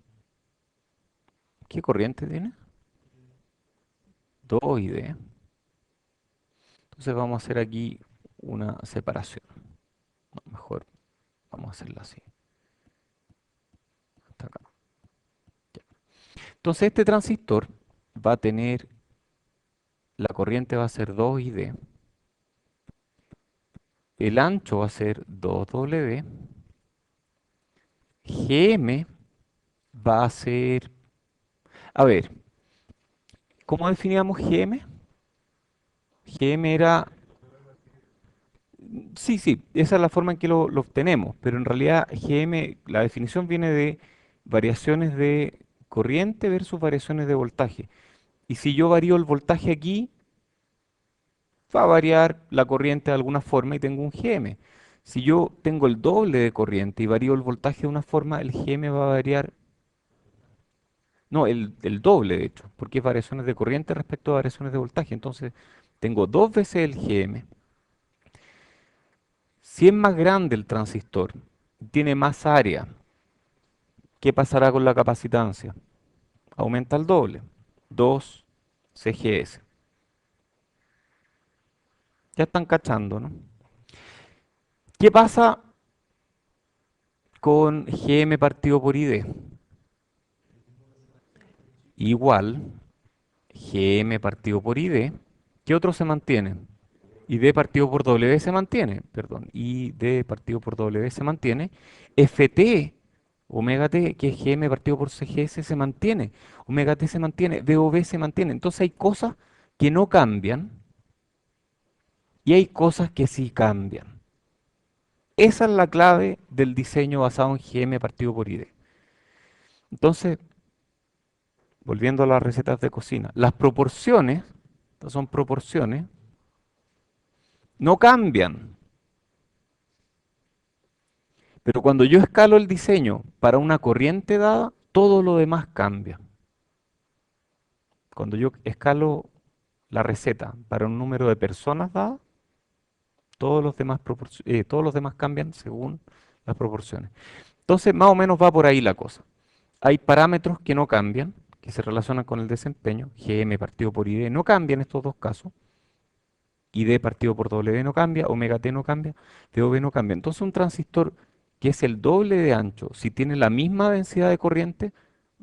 ¿qué corriente tiene? 2ID. Entonces vamos a hacer aquí una separación. No, mejor vamos a hacerla así. Hasta acá. Ya. Entonces este transistor va a tener, la corriente va a ser 2ID, el ancho va a ser 2W, GM va a ser, a ver, ¿cómo definíamos GM? GM era, sí, sí, esa es la forma en que lo obtenemos, pero en realidad GM, la definición viene de variaciones de corriente versus variaciones de voltaje. Y si yo varío el voltaje aquí, va a variar la corriente de alguna forma y tengo un GM. Si yo tengo el doble de corriente y varío el voltaje de una forma, el GM va a variar, no, el doble de hecho, porque es variaciones de corriente respecto a variaciones de voltaje. Entonces, tengo dos veces el GM. Si es más grande el transistor, tiene más área, ¿qué pasará con la capacitancia? Aumenta el doble, 2 CGS. Ya están cachando, ¿no? ¿Qué pasa con GM partido por ID? Igual GM partido por ID. ¿Qué otro se mantiene? ID partido por W se mantiene, perdón. ID partido por W se mantiene. FT, omega T, que es GM partido por CGS, se mantiene. Omega T se mantiene. VOV se mantiene. Entonces hay cosas que no cambian y hay cosas que sí cambian. Esa es la clave del diseño basado en GM partido por ID. Entonces, volviendo a las recetas de cocina, las proporciones, estas son proporciones, no cambian. Pero cuando yo escalo el diseño para una corriente dada, todo lo demás cambia. Cuando yo escalo la receta para un número de personas dada, todos los demás cambian según las proporciones. Entonces, más o menos va por ahí la cosa. Hay parámetros que no cambian, que se relacionan con el desempeño. GM partido por ID no cambia en estos dos casos. ID partido por W no cambia, omega T no cambia, VOV no cambia. Entonces un transistor que es el doble de ancho, si tiene la misma densidad de corriente,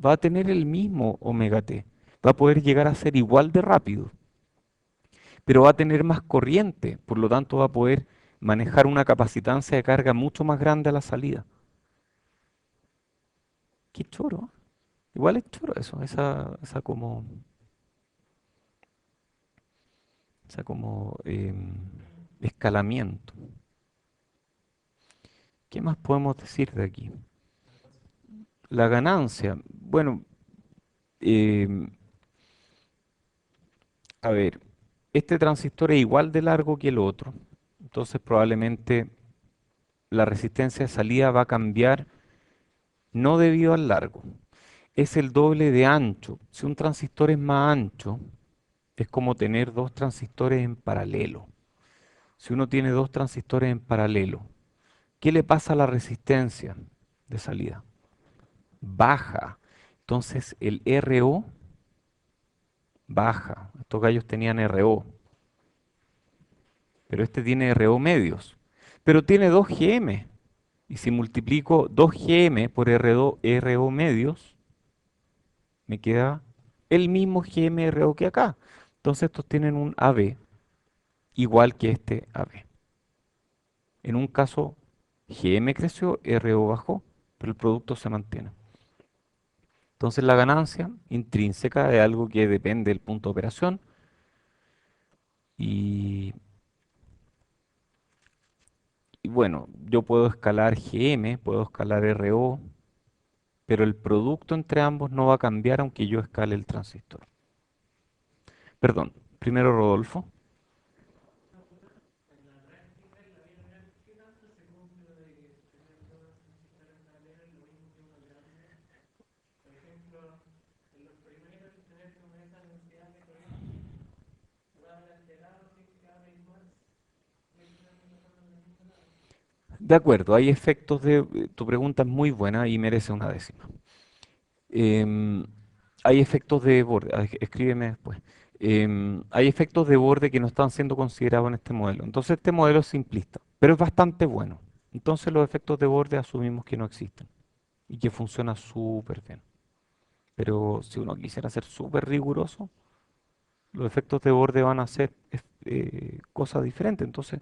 va a tener el mismo omega T. Va a poder llegar a ser igual de rápido, pero va a tener más corriente, por lo tanto va a poder manejar una capacitancia de carga mucho más grande a la salida. Qué choro. Igual es choro eso, esa como escalamiento. ¿Qué más podemos decir de aquí? La ganancia. Bueno, em, a ver, este transistor es igual de largo que el otro, entonces probablemente la resistencia de salida va a cambiar no debido al largo, es el doble de ancho. Si un transistor es más ancho, es como tener dos transistores en paralelo. Si uno tiene dos transistores en paralelo, ¿qué le pasa a la resistencia de salida? Baja. Entonces el RO baja. Estos gallos tenían RO, pero este tiene RO medios. Pero tiene 2 GM. Y si multiplico 2 GM por RO medios, me queda el mismo GM RO que acá. Entonces estos tienen un AB igual que este AB. En un caso, GM creció, RO bajó, pero el producto se mantiene. Entonces la ganancia intrínseca es algo que depende del punto de operación y, y bueno, yo puedo escalar GM, puedo escalar RO, pero el producto entre ambos no va a cambiar aunque yo escale el transistor. Perdón, primero Rodolfo. En la práctica, en la vida real, ¿qué tanto se cumple de que tener dos transistores en paralelo es lo mismo que uno grande? Por ejemplo, en los primeros, tener como esa densidad de corriente va a alterar si es que cada vez más electrones no pasan de ningún lado. De acuerdo, hay efectos de... Tu pregunta es muy buena y merece una décima. Em, Hay efectos de borde, escríbeme después. Hay efectos de borde que no están siendo considerados en este modelo. Entonces este modelo es simplista, pero es bastante bueno. Entonces los efectos de borde asumimos que no existen y que funciona súper bien. Pero si uno quisiera ser súper riguroso, los efectos de borde van a ser cosas diferentes. Entonces,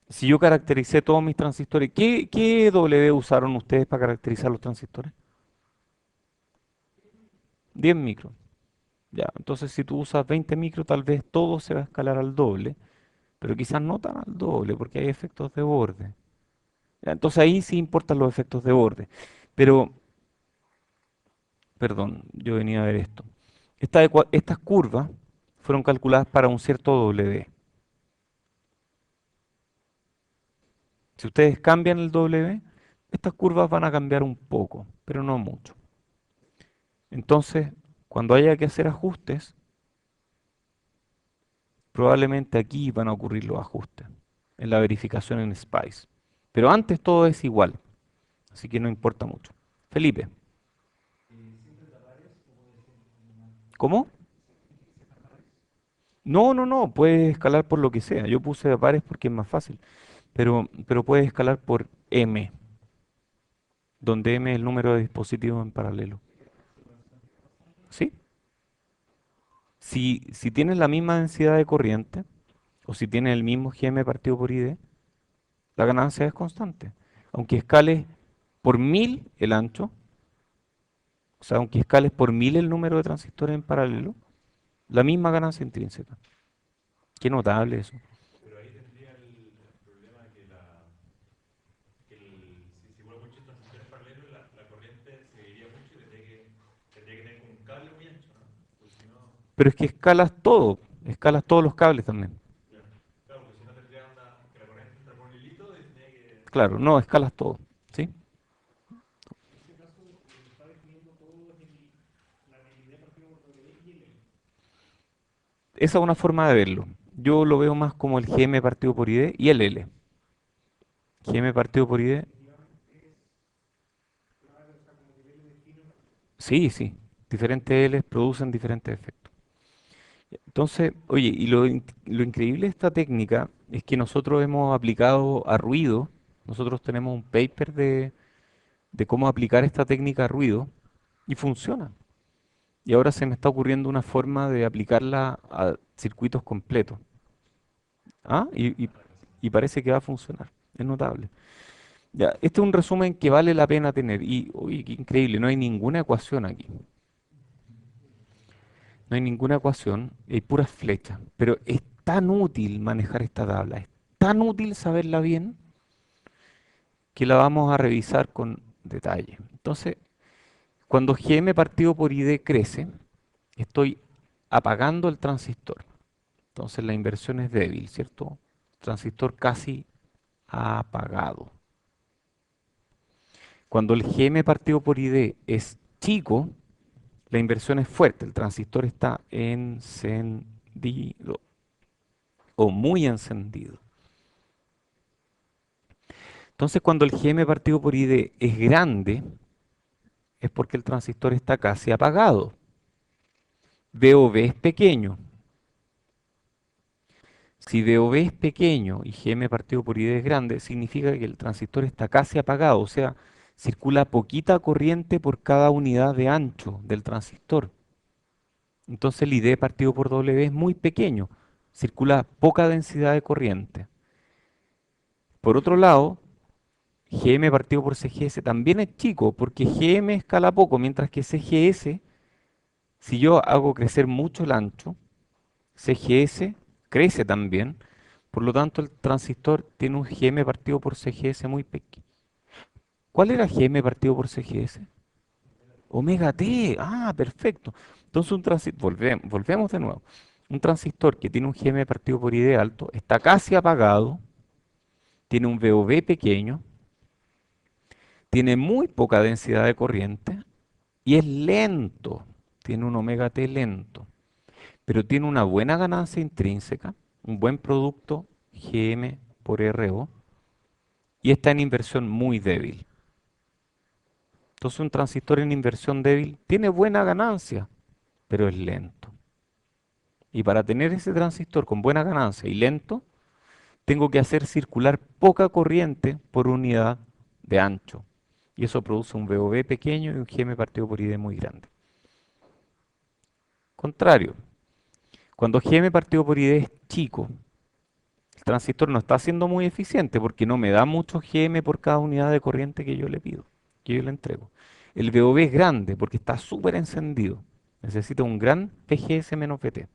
si yo caractericé todos mis transistores, ¿qué W usaron ustedes para caracterizar los transistores? 10 micros. Ya, entonces si tú usas 20 micros, tal vez todo se va a escalar al doble, pero quizás no tan al doble, porque hay efectos de borde. Ya, entonces ahí sí importan los efectos de borde. Pero, perdón, yo venía a ver esto. Estas curvas fueron calculadas para un cierto W. Si ustedes cambian el W, estas curvas van a cambiar un poco, pero no mucho. Entonces, cuando haya que hacer ajustes, probablemente aquí van a ocurrir los ajustes, en la verificación en SPICE. Pero antes todo es igual, así que no importa mucho. Felipe, ¿Siempre tapares o puede ser normal? ¿cómo? ¿Se tapares? No, no, no, puedes escalar por lo que sea. Yo puse a pares porque es más fácil, pero puedes escalar por M, donde M es el número de dispositivos en paralelo. ¿Sí? Si tienes la misma densidad de corriente, o si tienes el mismo GM partido por ID, la ganancia es constante. Aunque escales por 1000 el ancho, o sea, aunque escales por 1000 el número de transistores en paralelo, la misma ganancia intrínseca. Qué notable eso. Pero ahí tendría el problema que, si fuera muchos transistores paralelos, la corriente se iría mucho y tendría que tener como un cable muy ancho, ¿no? Porque si no, Pero es que escalas todos los cables también. claro, claro, porque si no tendría que la corriente entra por un hilito y tendría que. Claro, no, escalas todo. ¿Sí? En ese caso, lo que está definiendo todo es la habilidad partido por W y el L. Esa es una forma de verlo. Yo lo veo más como el GM partido por ID y el L. GM partido por ID, Efectivamente es claro, o sea, como que el L define una. sí, sí. Diferentes Ls producen diferentes efectos. Entonces, oye, y lo increíble de esta técnica es que nosotros hemos aplicado a ruido, nosotros tenemos un paper de cómo aplicar esta técnica a ruido y funciona. Y ahora se me está ocurriendo una forma de aplicarla a circuitos completos. ¿Ah? Y parece que va a funcionar. Es notable. Ya, este es un resumen que vale la pena tener. Y, uy, qué increíble, no hay ninguna ecuación aquí. No hay ninguna ecuación, hay puras flechas. Pero es tan útil manejar esta tabla, es tan útil saberla bien, que la vamos a revisar con detalle. Entonces, cuando GM partido por ID crece, estoy apagando el transistor. Entonces la inversión es débil, ¿cierto? Transistor casi apagado. Cuando el GM partido por ID es chico, la inversión es fuerte, el transistor está encendido o muy encendido. Entonces cuando el GM partido por ID es grande, es porque el transistor está casi apagado. VOV es pequeño. Si VOV es pequeño y GM partido por ID es grande, significa que el transistor está casi apagado, o sea, circula poquita corriente por cada unidad de ancho del transistor. Entonces el ID partido por W es muy pequeño, circula poca densidad de corriente. Por otro lado, GM partido por CGS también es chico, porque GM escala poco, mientras que CGS, si yo hago crecer mucho el ancho, CGS crece también, por lo tanto el transistor tiene un GM partido por CGS muy pequeño. ¿Cuál era GM partido por CGS? Omega T. Ah, perfecto. Entonces un transistor, volvemos de nuevo. Un transistor que tiene un GM partido por ID alto está casi apagado, tiene un VOB pequeño, tiene muy poca densidad de corriente y es lento. Tiene un omega T lento, pero tiene una buena ganancia intrínseca, un buen producto GM por RO y está en inversión muy débil. Entonces un transistor en inversión débil tiene buena ganancia, pero es lento. Y para tener ese transistor con buena ganancia y lento, tengo que hacer circular poca corriente por unidad de ancho. Y eso produce un VOB pequeño y un GM partido por ID muy grande. Contrario, cuando GM partido por ID es chico, el transistor no está siendo muy eficiente porque no me da mucho GM por cada unidad de corriente que yo le pido, que yo le entrego. El VOB es grande porque está súper encendido. Necesita un gran PGS menos VT.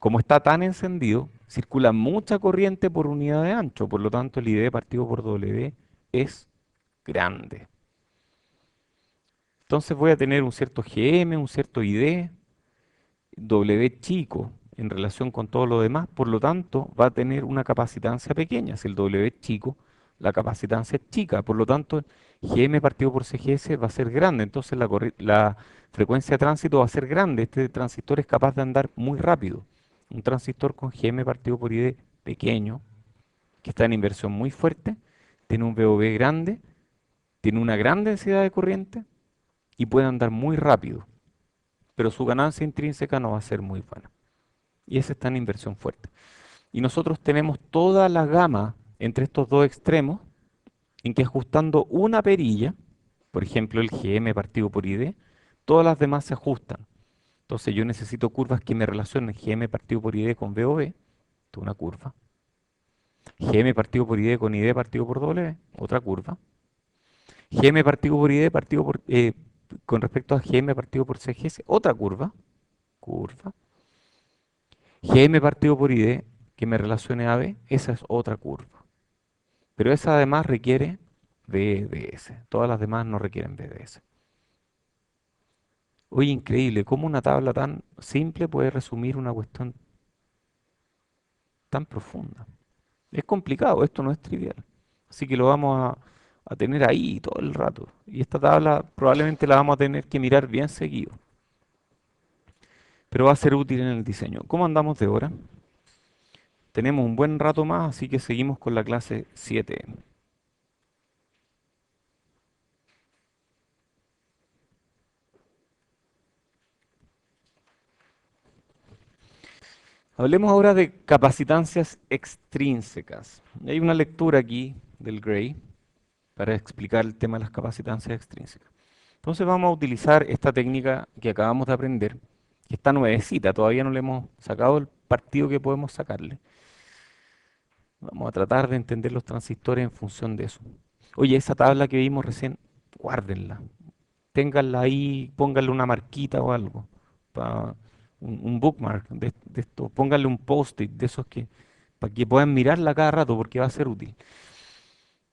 Como está tan encendido, circula mucha corriente por unidad de ancho, por lo tanto el ID partido por W es grande. Entonces voy a tener un cierto GM, un cierto ID, W chico en relación con todo lo demás, por lo tanto va a tener una capacitancia pequeña. Si el W es chico, la capacitancia es chica, por lo tanto GM partido por CGS va a ser grande, entonces la frecuencia de tránsito va a ser grande. Este transistor es capaz de andar muy rápido. Un transistor con GM partido por ID pequeño, que está en inversión muy fuerte, tiene un VOB grande, tiene una gran densidad de corriente y puede andar muy rápido, pero su ganancia intrínseca no va a ser muy buena. Y ese está en inversión fuerte. Y nosotros tenemos toda la gama entre estos dos extremos en que ajustando una perilla, por ejemplo el GM partido por ID, todas las demás se ajustan. Entonces yo necesito curvas que me relacionen GM partido por ID con VOB, esto es una curva. GM partido por ID con ID partido por W, otra curva. GM partido por ID con respecto a GM partido por CGS, otra curva. Curva. GM partido por ID que me relacione a B, esa es otra curva. Pero esa además requiere BDS. Todas las demás no requieren BDS. Oye, increíble, cómo una tabla tan simple puede resumir una cuestión tan profunda. Es complicado, esto no es trivial. Así que lo vamos a tener ahí todo el rato. Y esta tabla probablemente la vamos a tener que mirar bien seguido. Pero va a ser útil en el diseño. ¿Cómo andamos de hora? Tenemos un buen rato más, así que seguimos con la clase 7. Hablemos ahora de capacitancias extrínsecas. Hay una lectura aquí del Gray para explicar el tema de las capacitancias extrínsecas. Entonces vamos a utilizar esta técnica que acabamos de aprender, que está nuevecita, todavía no le hemos sacado el partido que podemos sacarle. Vamos a tratar de entender los transistores en función de eso. Oye, esa tabla que vimos recién, guárdenla. Ténganla ahí, pónganle una marquita o algo. Un bookmark de esto. Pónganle un post-it de esos que, para que puedan mirarla cada rato porque va a ser útil.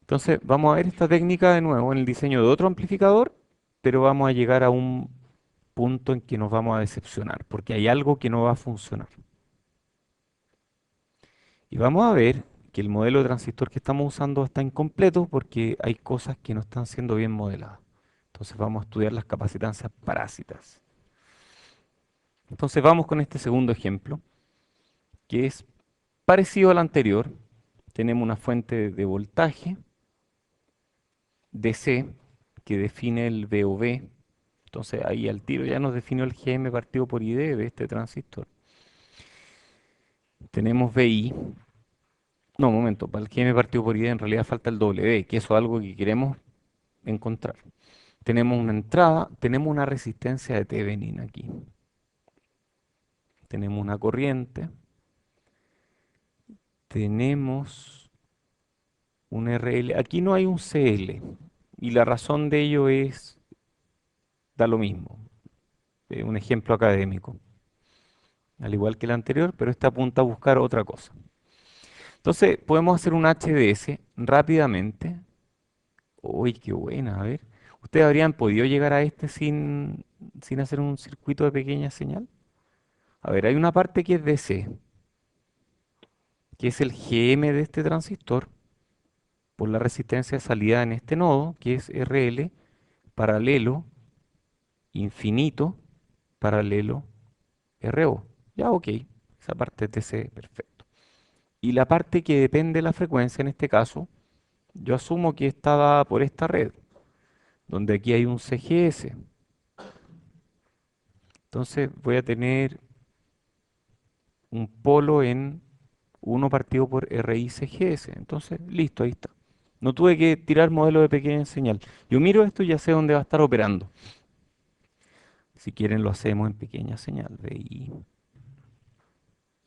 Entonces, vamos a ver esta técnica de nuevo en el diseño de otro amplificador, pero vamos a llegar a un punto en que nos vamos a decepcionar, porque hay algo que no va a funcionar. Y vamos a ver que el modelo de transistor que estamos usando está incompleto porque hay cosas que no están siendo bien modeladas. Entonces vamos a estudiar las capacitancias parásitas. Entonces vamos con este segundo ejemplo, que es parecido al anterior. Tenemos una fuente de voltaje DC que define el VOB. Entonces ahí al tiro ya nos definió el GM partido por ID de este transistor. Tenemos VI. No, un momento, para el GM partido por ID en realidad falta el W, que eso es algo que queremos encontrar. Tenemos una entrada, tenemos una resistencia de Thevenin aquí. Tenemos una corriente. Tenemos un RL. Aquí no hay un CL. Y la razón de ello es, da lo mismo. Un ejemplo académico. Al igual que el anterior, pero este apunta a buscar otra cosa. Entonces, podemos hacer un HDS rápidamente Uy, qué buena, a ver. ¿Ustedes habrían podido llegar a este sin hacer un circuito de pequeña señal? A ver, hay una parte que es DC, que es el GM de este transistor, por la resistencia de salida en este nodo, que es RL, paralelo, infinito, paralelo, RO. Ya, ok, esa parte es DC, perfecto. Y la parte que depende de la frecuencia, en este caso, yo asumo que está dada por esta red, donde aquí hay un CGS. Entonces voy a tener un polo en 1 partido por RI-CGS. Entonces, listo, ahí está. No tuve que tirar modelo de pequeña señal. Yo miro esto y ya sé dónde va a estar operando. Si quieren lo hacemos en pequeña señal. VI,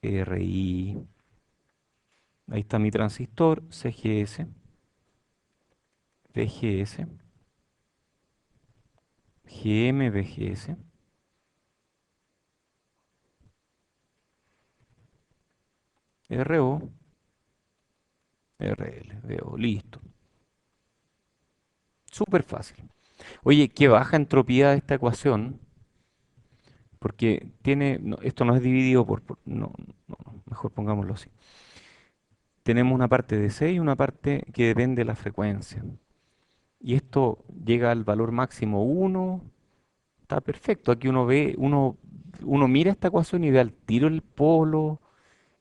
RI. Ahí está mi transistor, CGS, VGS, GM, VGS, RO, RL. Veo, listo. Súper fácil. Oye, qué baja entropía de esta ecuación, porque tiene, esto no es dividido no, no, mejor pongámoslo así. Tenemos una parte de C y una parte que depende de la frecuencia. Y esto llega al valor máximo 1, está perfecto. Aquí uno ve, uno mira esta ecuación y ve al tiro el polo.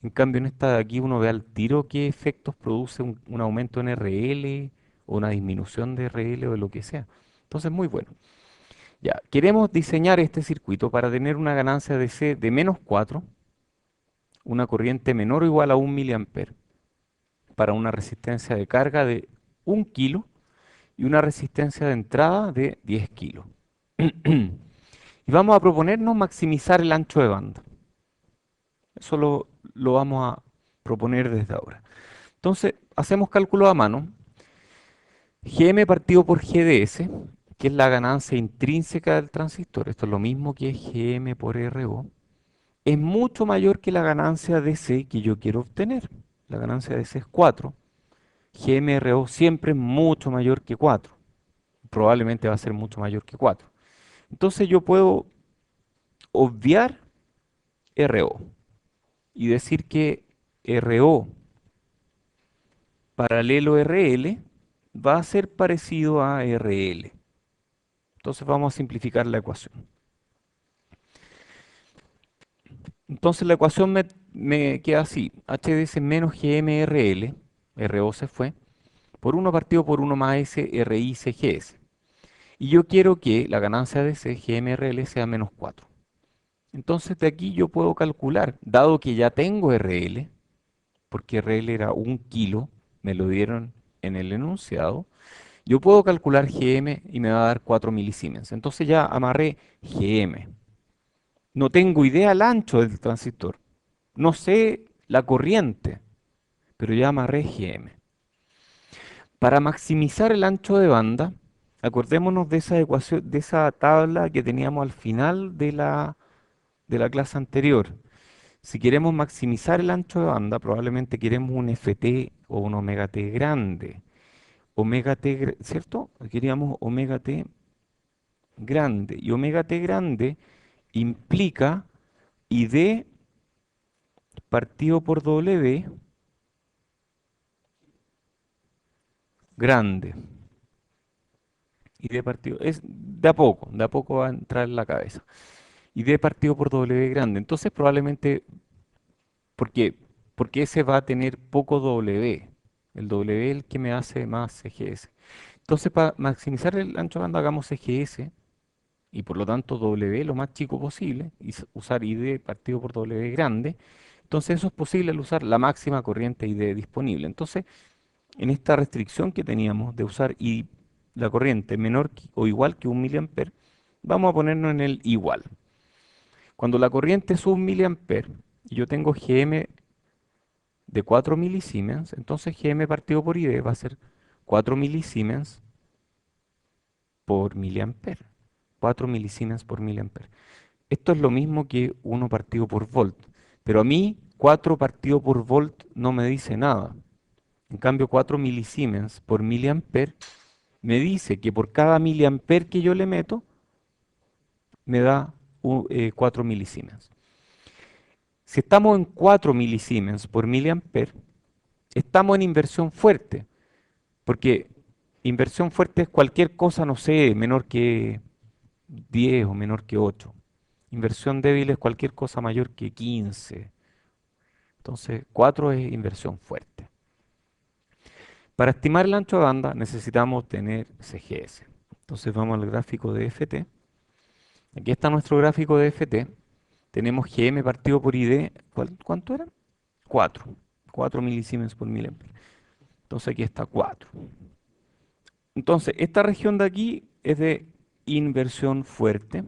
En cambio, en esta de aquí uno ve al tiro qué efectos produce un aumento en RL o una disminución de RL o de lo que sea. Entonces, muy bueno. Ya, queremos diseñar este circuito para tener una ganancia de C de -4, una corriente menor o igual a 1 miliamper, para una resistencia de carga de 1 kilo y una resistencia de entrada de 10 kilos. Y vamos a proponernos maximizar el ancho de banda. Eso lo vamos a proponer desde ahora. Entonces, hacemos cálculo a mano. Gm partido por Gds, que es la ganancia intrínseca del transistor, esto es lo mismo que Gm por Ro, es mucho mayor que la ganancia DC que yo quiero obtener. La ganancia DC es 4. GMRO siempre es mucho mayor que 4. Probablemente va a ser mucho mayor que 4. Entonces yo puedo obviar RO y decir que RO paralelo RL va a ser parecido a RL. Entonces vamos a simplificar la ecuación. Entonces la ecuación me queda así. HDS menos GMRL, RO se fue, por 1 partido por 1 más S RI CGS. Y yo quiero que la ganancia de ese GMRL sea -4. Entonces de aquí yo puedo calcular, dado que ya tengo RL, porque RL era 1 kilo, me lo dieron en el enunciado, yo puedo calcular GM y me va a dar 4 milisiemens. Entonces ya amarré GM. No tengo idea el ancho del transistor. No sé la corriente, pero ya amarré GM. Para maximizar el ancho de banda, acordémonos de esa ecuación, de esa tabla que teníamos al final de la clase anterior. Si queremos maximizar el ancho de banda, probablemente queremos un FT o un omega t grande. Omega t, ¿cierto? Queríamos omega t grande. Y omega t grande implica ID partido por W grande. ID partido, es de a poco va a entrar en la cabeza. ID partido por W grande. Entonces probablemente, ¿por qué? Porque ese va a tener poco W. El W es el que me hace más CGS. Entonces, para maximizar el ancho de banda, hagamos CGS y por lo tanto W lo más chico posible y usar ID partido por W grande. Entonces, eso es posible al usar la máxima corriente ID disponible. Entonces, en esta restricción que teníamos de usar la corriente menor o igual que 1 miliamper, vamos a ponernos en el igual. Cuando la corriente es 1 miliamper y yo tengo Gm de 4 milisiemens, entonces Gm partido por ID va a ser 4 milisiemens por miliamper. 4 milisiemens por miliamper. Esto es lo mismo que 1 partido por volt. Pero a mí 4 partido por volt no me dice nada. En cambio 4 milisiemens por miliamper me dice que por cada miliamper que yo le meto, me da 4 milisiemens. Si estamos en 4 milisiemens por miliamper, estamos en inversión fuerte, porque inversión fuerte es cualquier cosa, no sé, menor que 10 o menor que 8. Inversión débil es cualquier cosa mayor que 15. Entonces, 4 es inversión fuerte. Para estimar el ancho de banda necesitamos tener CGS. Entonces vamos al gráfico de FT. Aquí está nuestro gráfico de FT. Tenemos GM partido por ID. ¿Cuánto era? 4. 4 milisiemens por miliamper. Entonces aquí está 4. Entonces, esta región de aquí es de inversión fuerte.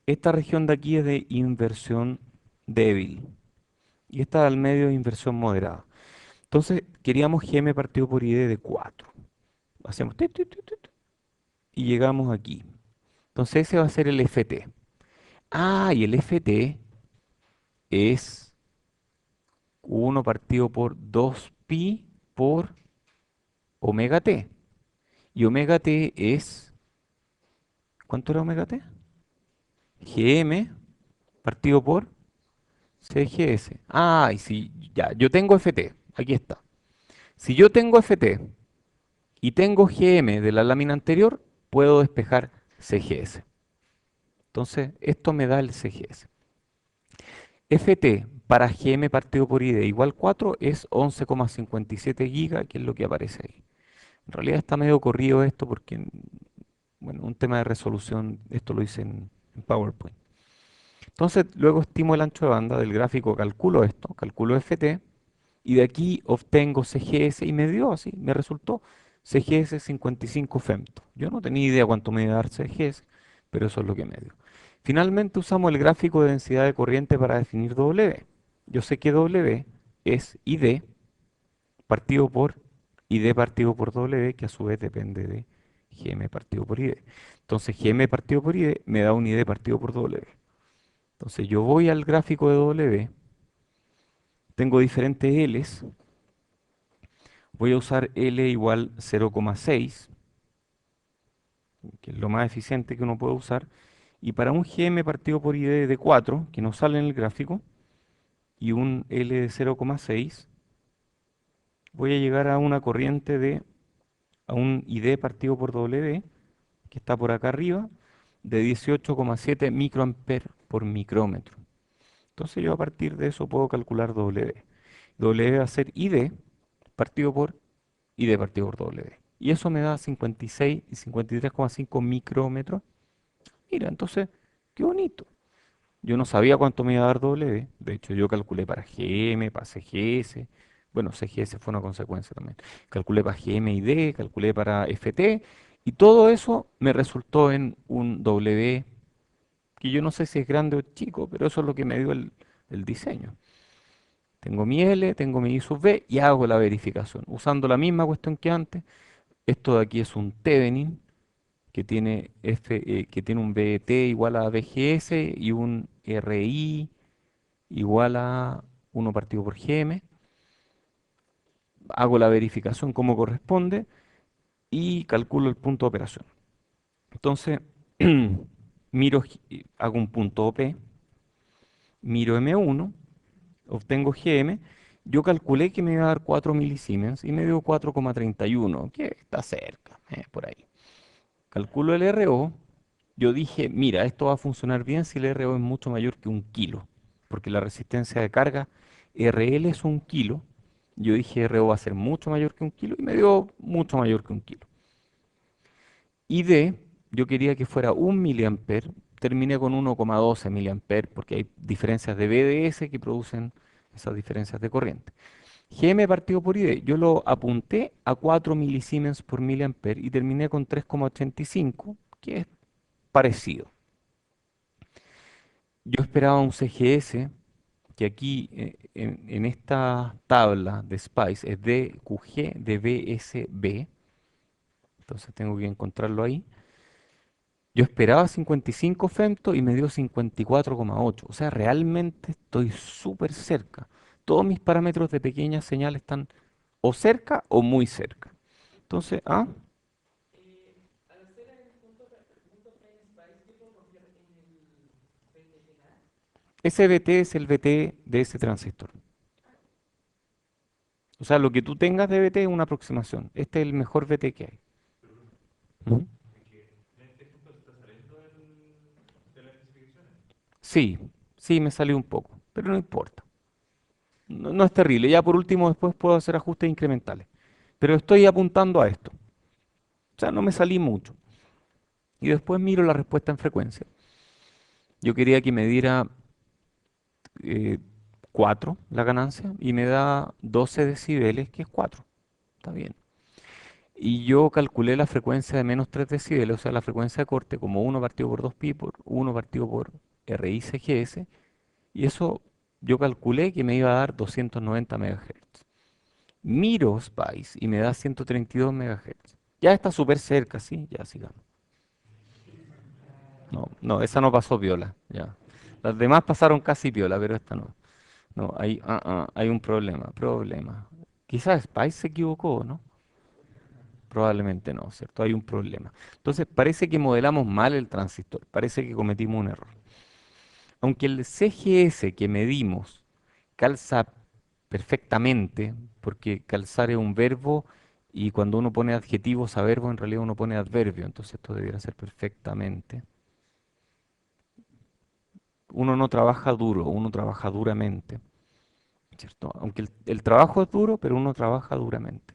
Esta región de aquí es de inversión débil. Y esta al medio es inversión moderada. Entonces, queríamos GM partido por ID de 4. Hacemos y llegamos aquí. Entonces, ese va a ser el FT. Ah, y el FT es 1 partido por 2pi por omega t. Y omega t es, ¿cuánto era omega t? Gm partido por CGS. Ah, y si ya, yo tengo FT, aquí está. Si yo tengo FT y tengo GM de la lámina anterior, puedo despejar CGS. Entonces, esto me da el CGS. FT para GM partido por ID igual 4 es 11,57 gigas, que es lo que aparece ahí. En realidad está medio corrido esto porque, bueno, un tema de resolución, esto lo hice en PowerPoint. Entonces, luego estimo el ancho de banda del gráfico, calculo esto, calculo FT, y de aquí obtengo CGS y me dio así, me resultó CGS 55 femto. Yo no tenía idea cuánto me iba a dar CGS, pero eso es lo que me dio. Finalmente usamos el gráfico de densidad de corriente para definir W. Yo sé que W es ID partido por ID partido por W, que a su vez depende de GM partido por ID. Entonces GM partido por ID me da un ID partido por W. Entonces yo voy al gráfico de W, tengo diferentes L's, voy a usar L igual 0,6, que es lo más eficiente que uno puede usar, y para un GM partido por ID de 4, que no sale en el gráfico, y un L de 0,6, voy a llegar a una corriente a un ID partido por W, que está por acá arriba, de 18,7 microamper por micrómetro. Entonces yo a partir de eso puedo calcular W. W va a ser ID partido por ID partido por W. Y eso me da 56 y 53,5 micrómetros. Mira, entonces, qué bonito. Yo no sabía cuánto me iba a dar W. De hecho, yo calculé para GM, para CGS. Bueno, CGS fue una consecuencia también. Calculé para GM y D, calculé para FT. Y todo eso me resultó en un W que yo no sé si es grande o chico, pero eso es lo que me dio el diseño. Tengo mi L, tengo mi I sub V y hago la verificación. Usando la misma cuestión que antes. Esto de aquí es un Thevenin que tiene un BT igual a BGS y un RI igual a 1 partido por GM. Hago la verificación como corresponde y calculo el punto de operación. Entonces, hago un punto OP, miro M1, obtengo GM. Yo calculé que me iba a dar 4 milisiemens y me dio 4,31, que está cerca, por ahí. Calculo el RO. Yo dije, mira, esto va a funcionar bien si el RO es mucho mayor que 1 kilo, porque la resistencia de carga RL es 1 kilo. Yo dije, RO va a ser mucho mayor que 1 kilo y me dio mucho mayor que 1 kilo. Y D, yo quería que fuera 1 miliamper, terminé con 1,12 miliamper, porque hay diferencias de BDS que producen esas diferencias de corriente. GM partido por ID, yo lo apunté a 4 milisiemens por miliamper y terminé con 3,85, que es parecido. Yo esperaba un CGS, que aquí en esta tabla de SPICE es DQG de BSB, entonces tengo que encontrarlo ahí. Yo esperaba 55 femto y me dio 54,8. O sea, realmente estoy súper cerca. Todos mis parámetros de pequeña señal están o cerca o muy cerca. Entonces, Ese VT es el VT de ese transistor. O sea, lo que tú tengas de VT es una aproximación. Este es el mejor VT que hay. Ujú. Es que en este punto se está saliendo de las especificaciones. Sí, sí, me salió un poco, pero no importa. No, no es terrible. Ya por último, después puedo hacer ajustes incrementales. Pero estoy apuntando a esto. O sea, no me salí mucho. Y después miro la respuesta en frecuencia. Yo quería que me diera 4 la ganancia y me da 12 decibeles, que es 4. Está bien. Y yo calculé la frecuencia de menos 3 decibeles, o sea, la frecuencia de corte, como 1 partido por 2pi por 1 partido por RICGS. Y eso yo calculé que me iba a dar 290 MHz. Miro Spice y me da 132 MHz. Ya está súper cerca, sí, ya sigamos. No, no, esa no pasó piola, ya. Las demás pasaron casi piola, pero esta no. No, hay un problema. Quizás Spice se equivocó, ¿no? Probablemente no, ¿cierto? Hay un problema. Entonces parece que modelamos mal el transistor, parece que cometimos un error. Aunque el CGS que medimos calza perfectamente, porque calzar es un verbo y cuando uno pone adjetivos a verbo en realidad uno pone adverbio, entonces esto debiera ser perfectamente. Uno no trabaja duro, uno trabaja duramente, ¿cierto? Aunque el trabajo es duro, pero uno trabaja duramente.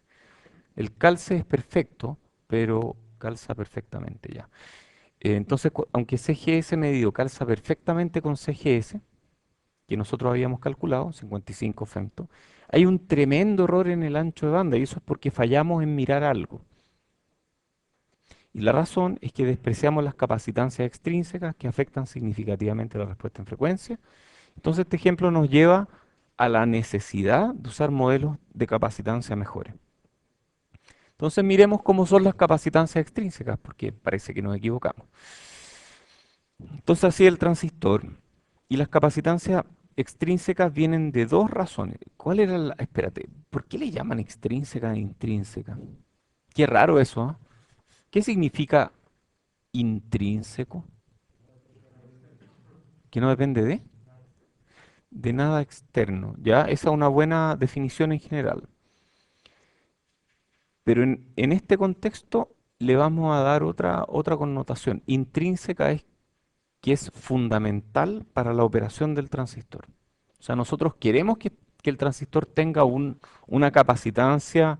El calce es perfecto, pero calza perfectamente ya. Entonces, aunque CGS medido calza perfectamente con CGS, que nosotros habíamos calculado, 55 femto, hay un tremendo error en el ancho de banda y eso es porque fallamos en mirar algo. Y la razón es que despreciamos las capacitancias extrínsecas que afectan significativamente la respuesta en frecuencia. Entonces, este ejemplo nos lleva a la necesidad de usar modelos de capacitancia mejores. Entonces, miremos cómo son las capacitancias extrínsecas, porque parece que nos equivocamos. Entonces, así el transistor y las capacitancias extrínsecas vienen de dos razones. ¿Cuál era la? Espérate, ¿por qué le llaman extrínseca e intrínseca? Qué raro eso, ¿ah? ¿Qué significa intrínseco? Que no depende de nada externo. Ya, esa es una buena definición en general. Pero en este contexto le vamos a dar otra connotación. Intrínseca es que es fundamental para la operación del transistor. O sea, nosotros queremos que el transistor tenga una capacitancia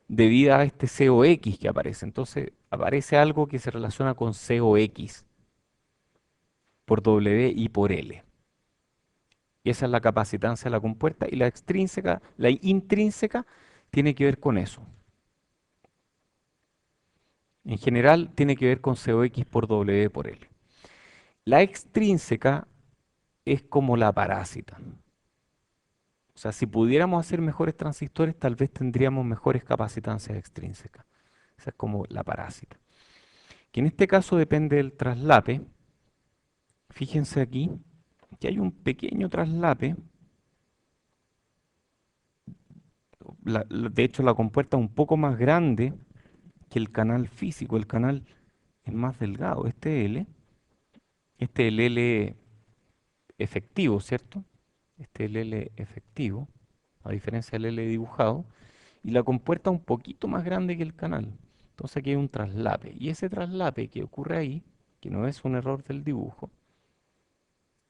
debida a este COX que aparece. Entonces, aparece algo que se relaciona con COX por W y por L. Y esa es la capacitancia de la compuerta. Y la extrínseca, la intrínseca, tiene que ver con eso. En general, tiene que ver con COX por W por L. La extrínseca es como la parásita. O sea, si pudiéramos hacer mejores transistores, tal vez tendríamos mejores capacitancias extrínsecas. Esa es como la parásita. Que en este caso depende del traslape. Fíjense aquí que hay un pequeño traslape. De hecho, la compuerta es un poco más grande que el canal físico. El canal es más delgado. Este es el L efectivo, ¿cierto? Este es el L efectivo, a diferencia del L dibujado. Y la compuerta un poquito más grande que el canal. Entonces aquí hay un traslape. Y ese traslape que ocurre ahí, que no es un error del dibujo,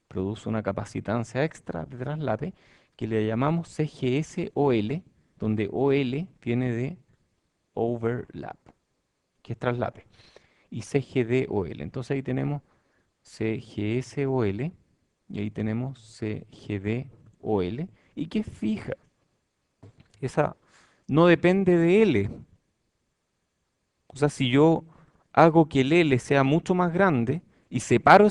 produce una capacitancia extra de traslape que le llamamos CGS-OL, donde OL viene de overlap, que es traslape, y CGD-OL. Entonces ahí tenemos CGS-OL y ahí tenemos CGD-OL y que es fija. Esa no depende de L. O sea, si yo hago que el L sea mucho más grande y separo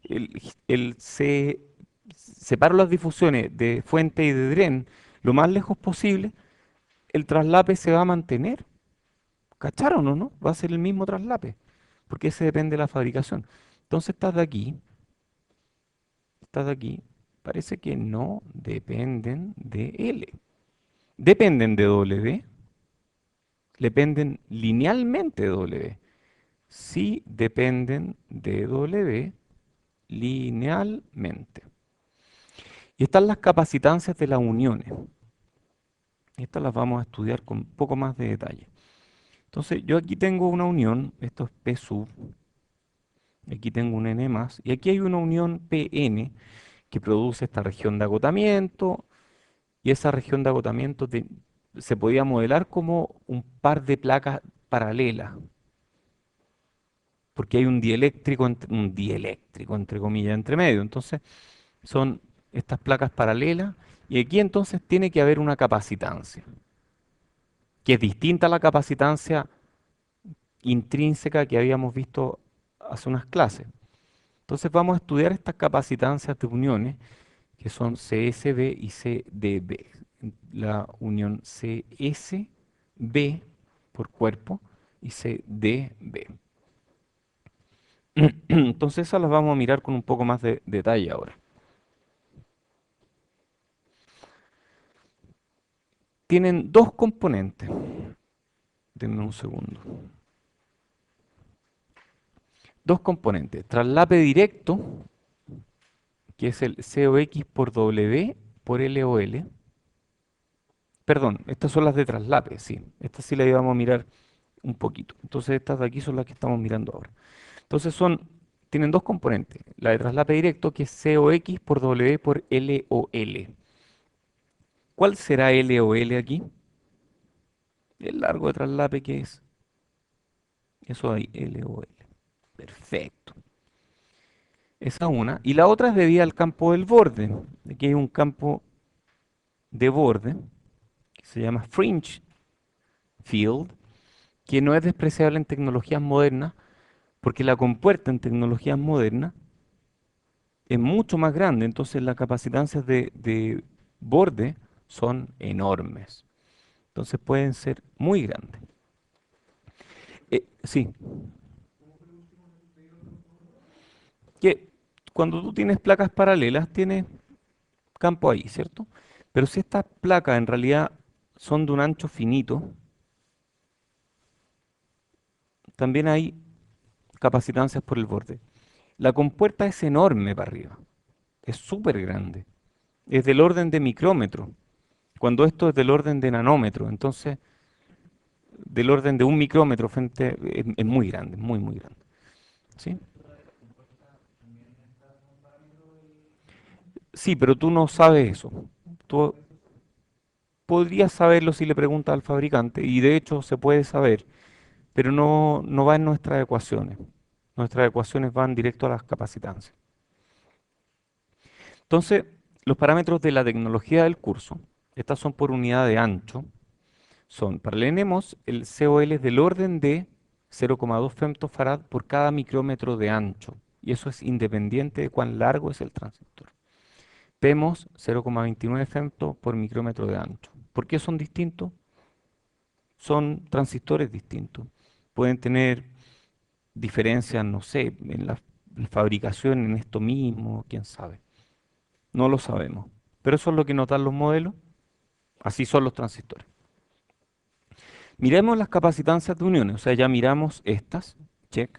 el, separo las difusiones de fuente y de dren lo más lejos posible, el traslape se va a mantener. ¿Cacharon o no? Va a ser el mismo traslape, porque ese depende de la fabricación. Entonces estas de aquí, parece que no dependen de L. Dependen de W, dependen linealmente de W. Sí dependen de W, linealmente. Y están las capacitancias de las uniones. Estas las vamos a estudiar con un poco más de detalle. Entonces, yo aquí tengo una unión, esto es P sub, aquí tengo un N más, y aquí hay una unión PN que produce esta región de agotamiento, y esa región de agotamiento se podía modelar como un par de placas paralelas, porque hay un dieléctrico entre comillas, entre medio. Entonces, son estas placas paralelas, y aquí entonces tiene que haber una capacitancia, que es distinta a la capacitancia intrínseca que habíamos visto hace unas clases. Entonces vamos a estudiar estas capacitancias de uniones que son CSB y CDB. La unión CSB por cuerpo y CDB. Entonces esas las vamos a mirar con un poco más de detalle ahora. Tienen dos componentes. Denme un segundo. Dos componentes. Traslape directo, que es el COX por W por LOL. Perdón, estas son las de traslape, sí. Estas sí las íbamos a mirar un poquito. Entonces estas de aquí son las que estamos mirando ahora. Entonces tienen dos componentes. La de traslape directo, que es COX por W por LOL. ¿Cuál será LOL aquí? El largo de traslape que es. Eso ahí, LOL. Perfecto. Esa una. Y la otra es debida al campo del borde. Aquí hay un campo de borde que se llama fringe field, que no es despreciable en tecnologías modernas, porque la compuerta en tecnologías modernas es mucho más grande, entonces las capacitancias de borde son enormes. Entonces pueden ser muy grandes. Sí, que cuando tú tienes placas paralelas, tienes campo ahí, ¿cierto? Pero si estas placas en realidad son de un ancho finito, también hay capacitancias por el borde. La compuerta es enorme para arriba, es súper grande, es del orden de micrómetro, cuando esto es del orden de nanómetro, entonces del orden de un micrómetro es muy grande, muy, muy grande. ¿Sí? Sí, pero tú no sabes eso. Tú podrías saberlo si le preguntas al fabricante, y de hecho se puede saber, pero no va en nuestras ecuaciones. Nuestras ecuaciones van directo a las capacitancias. Entonces, los parámetros de la tecnología del curso, estas son por unidad de ancho, son, para el NMOS, el COL es del orden de 0,2 femtofarad por cada micrómetro de ancho, y eso es independiente de cuán largo es el transistor. PMOS 0,29 femto por micrómetro de ancho. ¿Por qué son distintos? Son transistores distintos. Pueden tener diferencias, no sé, en la fabricación, en esto mismo, quién sabe. No lo sabemos. Pero eso es lo que nos dan los modelos. Así son los transistores. Miremos las capacitancias de uniones. O sea, ya miramos estas. Check.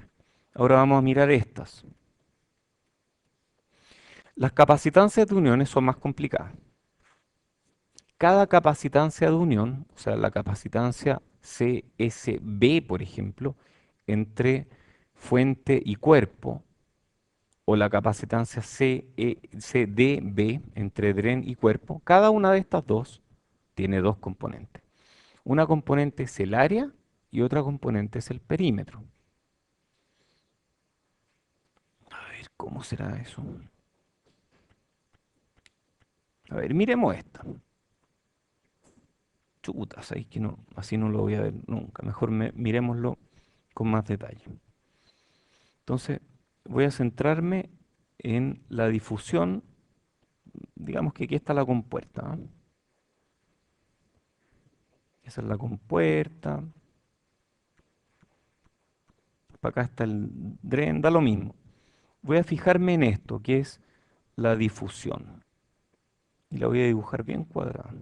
Ahora vamos a mirar estas. Las capacitancias de uniones son más complicadas. Cada capacitancia de unión, o sea, la capacitancia CSB, por ejemplo, entre fuente y cuerpo, o la capacitancia CDB entre dren y cuerpo, cada una de estas dos tiene dos componentes. Una componente es el área y otra componente es el perímetro. A ver, ¿cómo será eso? A ver, miremos esta. Chutas, ahí que no, así no lo voy a ver nunca. Mejor miremoslo con más detalle. Entonces, voy a centrarme en la difusión. Digamos que aquí está la compuerta. ¿Ah? Esa es la compuerta. Para acá está el dren, da lo mismo. Voy a fijarme en esto, que es la difusión. Y la voy a dibujar bien cuadrada.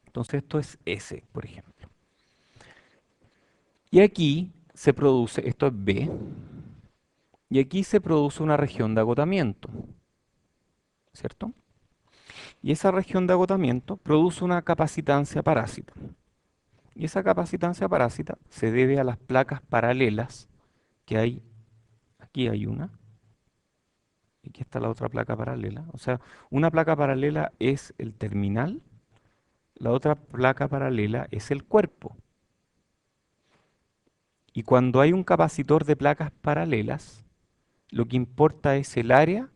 Entonces esto es S, por ejemplo. Y aquí se produce, esto es B, Y aquí se produce una región de agotamiento, ¿cierto? Y esa región de agotamiento produce una capacitancia parásita. Y esa capacitancia parásita se debe a las placas paralelas que hay. Aquí hay una, y aquí está la otra placa paralela. O sea, una placa paralela es el terminal, la otra placa paralela es el cuerpo. Y cuando hay un capacitor de placas paralelas, lo que importa es el área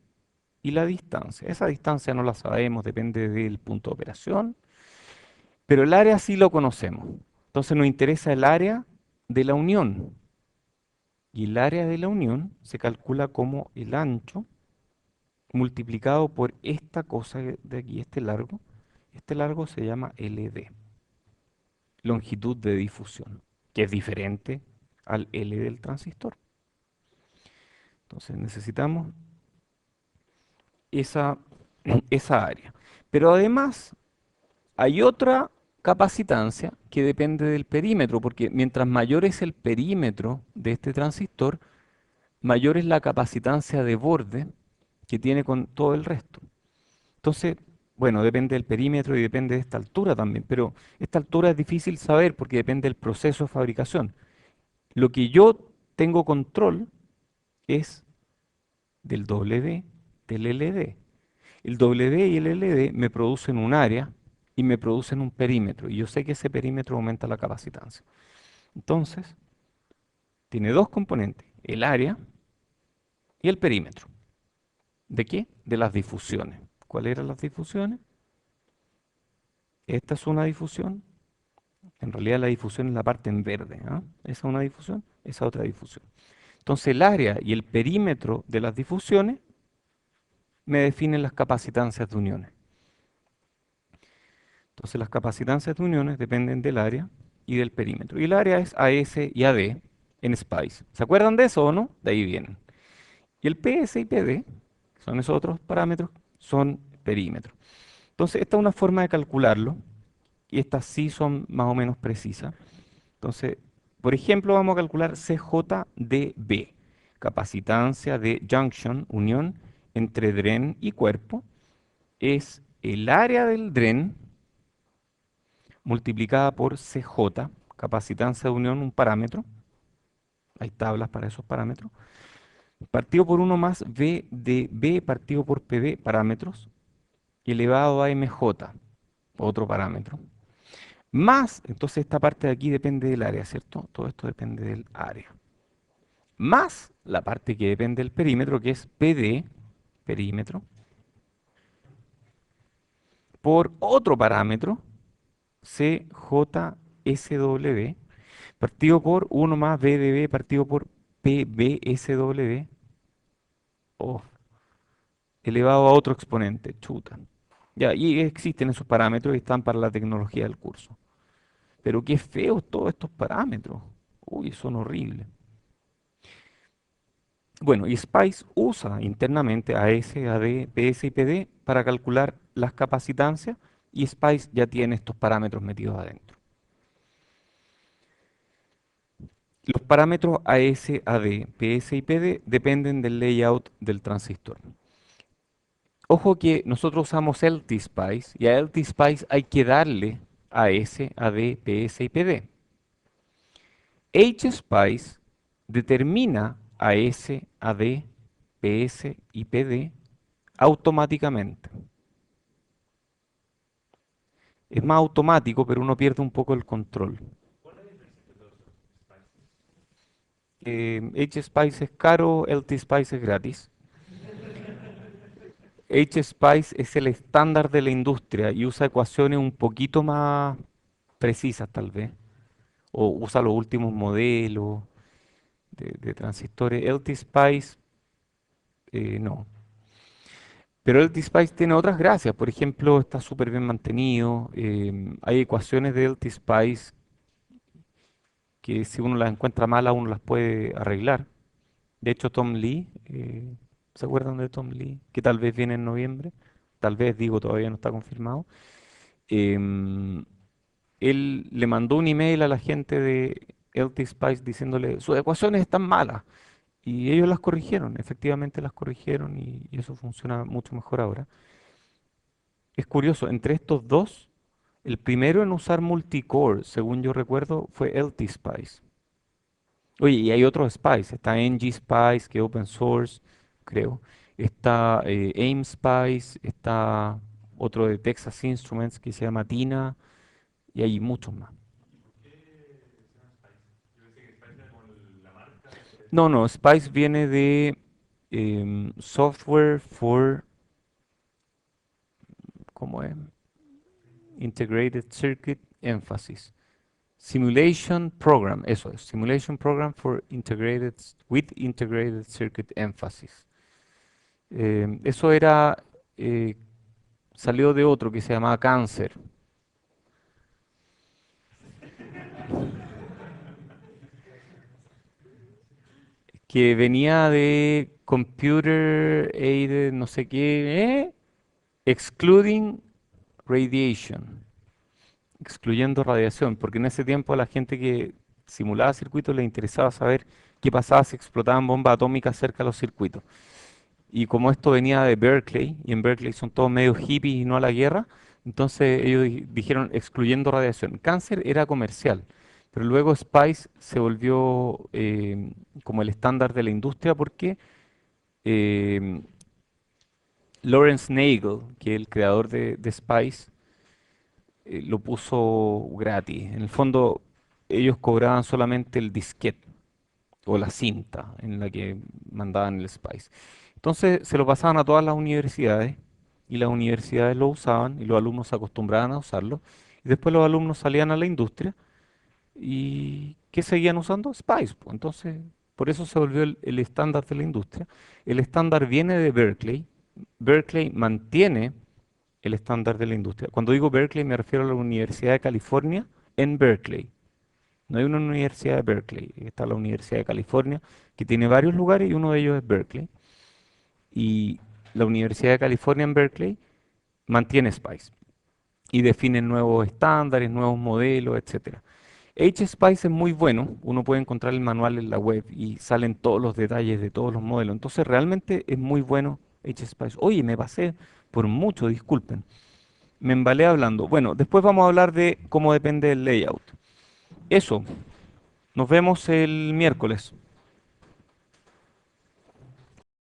y la distancia. Esa distancia no la sabemos, depende del punto de operación, pero el área sí lo conocemos. Entonces nos interesa el área de la unión. Y el área de la unión se calcula como el ancho multiplicado por esta cosa de aquí, este largo. Este largo se llama LD, longitud de difusión, que es diferente al L del transistor. Entonces necesitamos esa, esa área. Pero además hay otra capacitancia que depende del perímetro, porque mientras mayor es el perímetro de este transistor, mayor es la capacitancia de borde que tiene con todo el resto. Entonces, bueno, depende del perímetro y depende de esta altura también, pero esta altura es difícil saber porque depende del proceso de fabricación. Lo que yo tengo control es del W, del LD. El W y el LD me producen un área y me producen un perímetro, y yo sé que ese perímetro aumenta la capacitancia. Entonces, tiene dos componentes, el área y el perímetro. ¿De qué? De las difusiones. ¿Cuáles eran las difusiones? Esta es una difusión. En realidad la difusión es la parte en verde. ¿Ah? Esa es una difusión, esa otra difusión. Entonces el área y el perímetro de las difusiones me definen las capacitancias de uniones. Entonces las capacitancias de uniones dependen del área y del perímetro. Y el área es AS y AD en SPICE. ¿Se acuerdan de eso o no? De ahí vienen. Y el PS y PD, que son esos otros parámetros, son perímetros. Entonces esta es una forma de calcularlo y estas sí son más o menos precisas. Entonces, por ejemplo, vamos a calcular CJDB, capacitancia de junction, unión entre dren y cuerpo, es el área del dren multiplicada por CJ, capacitancia de unión, un parámetro, hay tablas para esos parámetros, partido por 1 más V de B partido por PB, parámetros, elevado a MJ, otro parámetro, más, entonces esta parte de aquí depende del área, ¿cierto? Todo esto depende del área. Más la parte que depende del perímetro, que es PD, perímetro, por otro parámetro, CJSW, partido por 1 más BDB partido por PBSW, oh, elevado a otro exponente, chuta. Ya, y existen esos parámetros y están para la tecnología del curso. Pero qué feos todos estos parámetros. Uy, son horribles. Bueno, y SPICE usa internamente AS, AD, PS y PD para calcular las capacitancias y SPICE ya tiene estos parámetros metidos adentro. Los parámetros AS, AD, PS y PD dependen del layout del transistor. Ojo que nosotros usamos LTSPICE y a LTSPICE hay que darle AS, AD, PS y PD. HSPICE determina AS, AD, PS y PD automáticamente. Es más automático, pero uno pierde un poco el control. ¿Cuál es la diferencia entre todos esos spices? HSpice es caro, LTSpice es gratis. HSpice es el estándar de la industria y usa ecuaciones un poquito más precisas tal vez. O usa los últimos modelos de transistores. LTSpice no. Pero LTSpice tiene otras gracias. Por ejemplo, está súper bien mantenido. Hay ecuaciones de LTSpice que si uno las encuentra malas, uno las puede arreglar. De hecho, Tom Lee, ¿se acuerdan de Tom Lee? Que tal vez viene en noviembre, tal vez, digo, todavía no está confirmado. Em, Él le mandó un email a la gente de LT Spice diciéndole, sus ecuaciones están malas. Y ellos las corrigieron, efectivamente las corrigieron y eso funciona mucho mejor ahora. Es curioso, entre estos dos, el primero en usar multicore, según yo recuerdo, fue LTSpice. Oye, y hay otros Spice, está NGSpice, que es open source, creo. Está AimSpice, está otro de Texas Instruments que se llama Tina, y hay muchos más. ¿Y por qué se llama Spice? Yo pensé que Spice era como la marca No, no, Spice viene de Software for, ¿cómo es? Integrated Circuit Emphasis. Simulation Program, eso es, Simulation Program for Integrated, with Integrated Circuit Emphasis. Eso era, eh, salió de otro que se llamaba Cáncer, que venía de Computer Aided, no sé qué, Excluding Radiation, excluyendo radiación, porque en ese tiempo a la gente que simulaba circuitos le interesaba saber qué pasaba si explotaban bombas atómicas cerca de los circuitos. Y como esto venía de Berkeley, y en Berkeley son todos medio hippies y no a la guerra, entonces ellos dijeron excluyendo radiación. Cáncer era comercial, pero luego Spice se volvió como el estándar de la industria porque eh, Lawrence Nagel, que es el creador de Spice, lo puso gratis. En el fondo, ellos cobraban solamente el disquete o la cinta en la que mandaban el Spice. Entonces se lo pasaban a todas las universidades y las universidades lo usaban y los alumnos se acostumbraban a usarlo. Y después los alumnos salían a la industria y ¿qué seguían usando? Spice, po. Entonces, por eso se volvió el estándar de la industria. El estándar viene de Berkeley. Berkeley mantiene el estándar de la industria. Cuando digo Berkeley me refiero a la Universidad de California en Berkeley. No hay una universidad de Berkeley, está la Universidad de California, que tiene varios lugares y uno de ellos es Berkeley. Y la Universidad de California en Berkeley mantiene Spice y define nuevos estándares, nuevos modelos, etcétera. HSpice es muy bueno, uno puede encontrar el manual en la web y salen todos los detalles de todos los modelos. Entonces realmente es muy bueno HSpice. Oye, me pasé por mucho, disculpen. Me embalé hablando. Bueno, después vamos a hablar de cómo depende el layout. Eso, nos vemos el miércoles.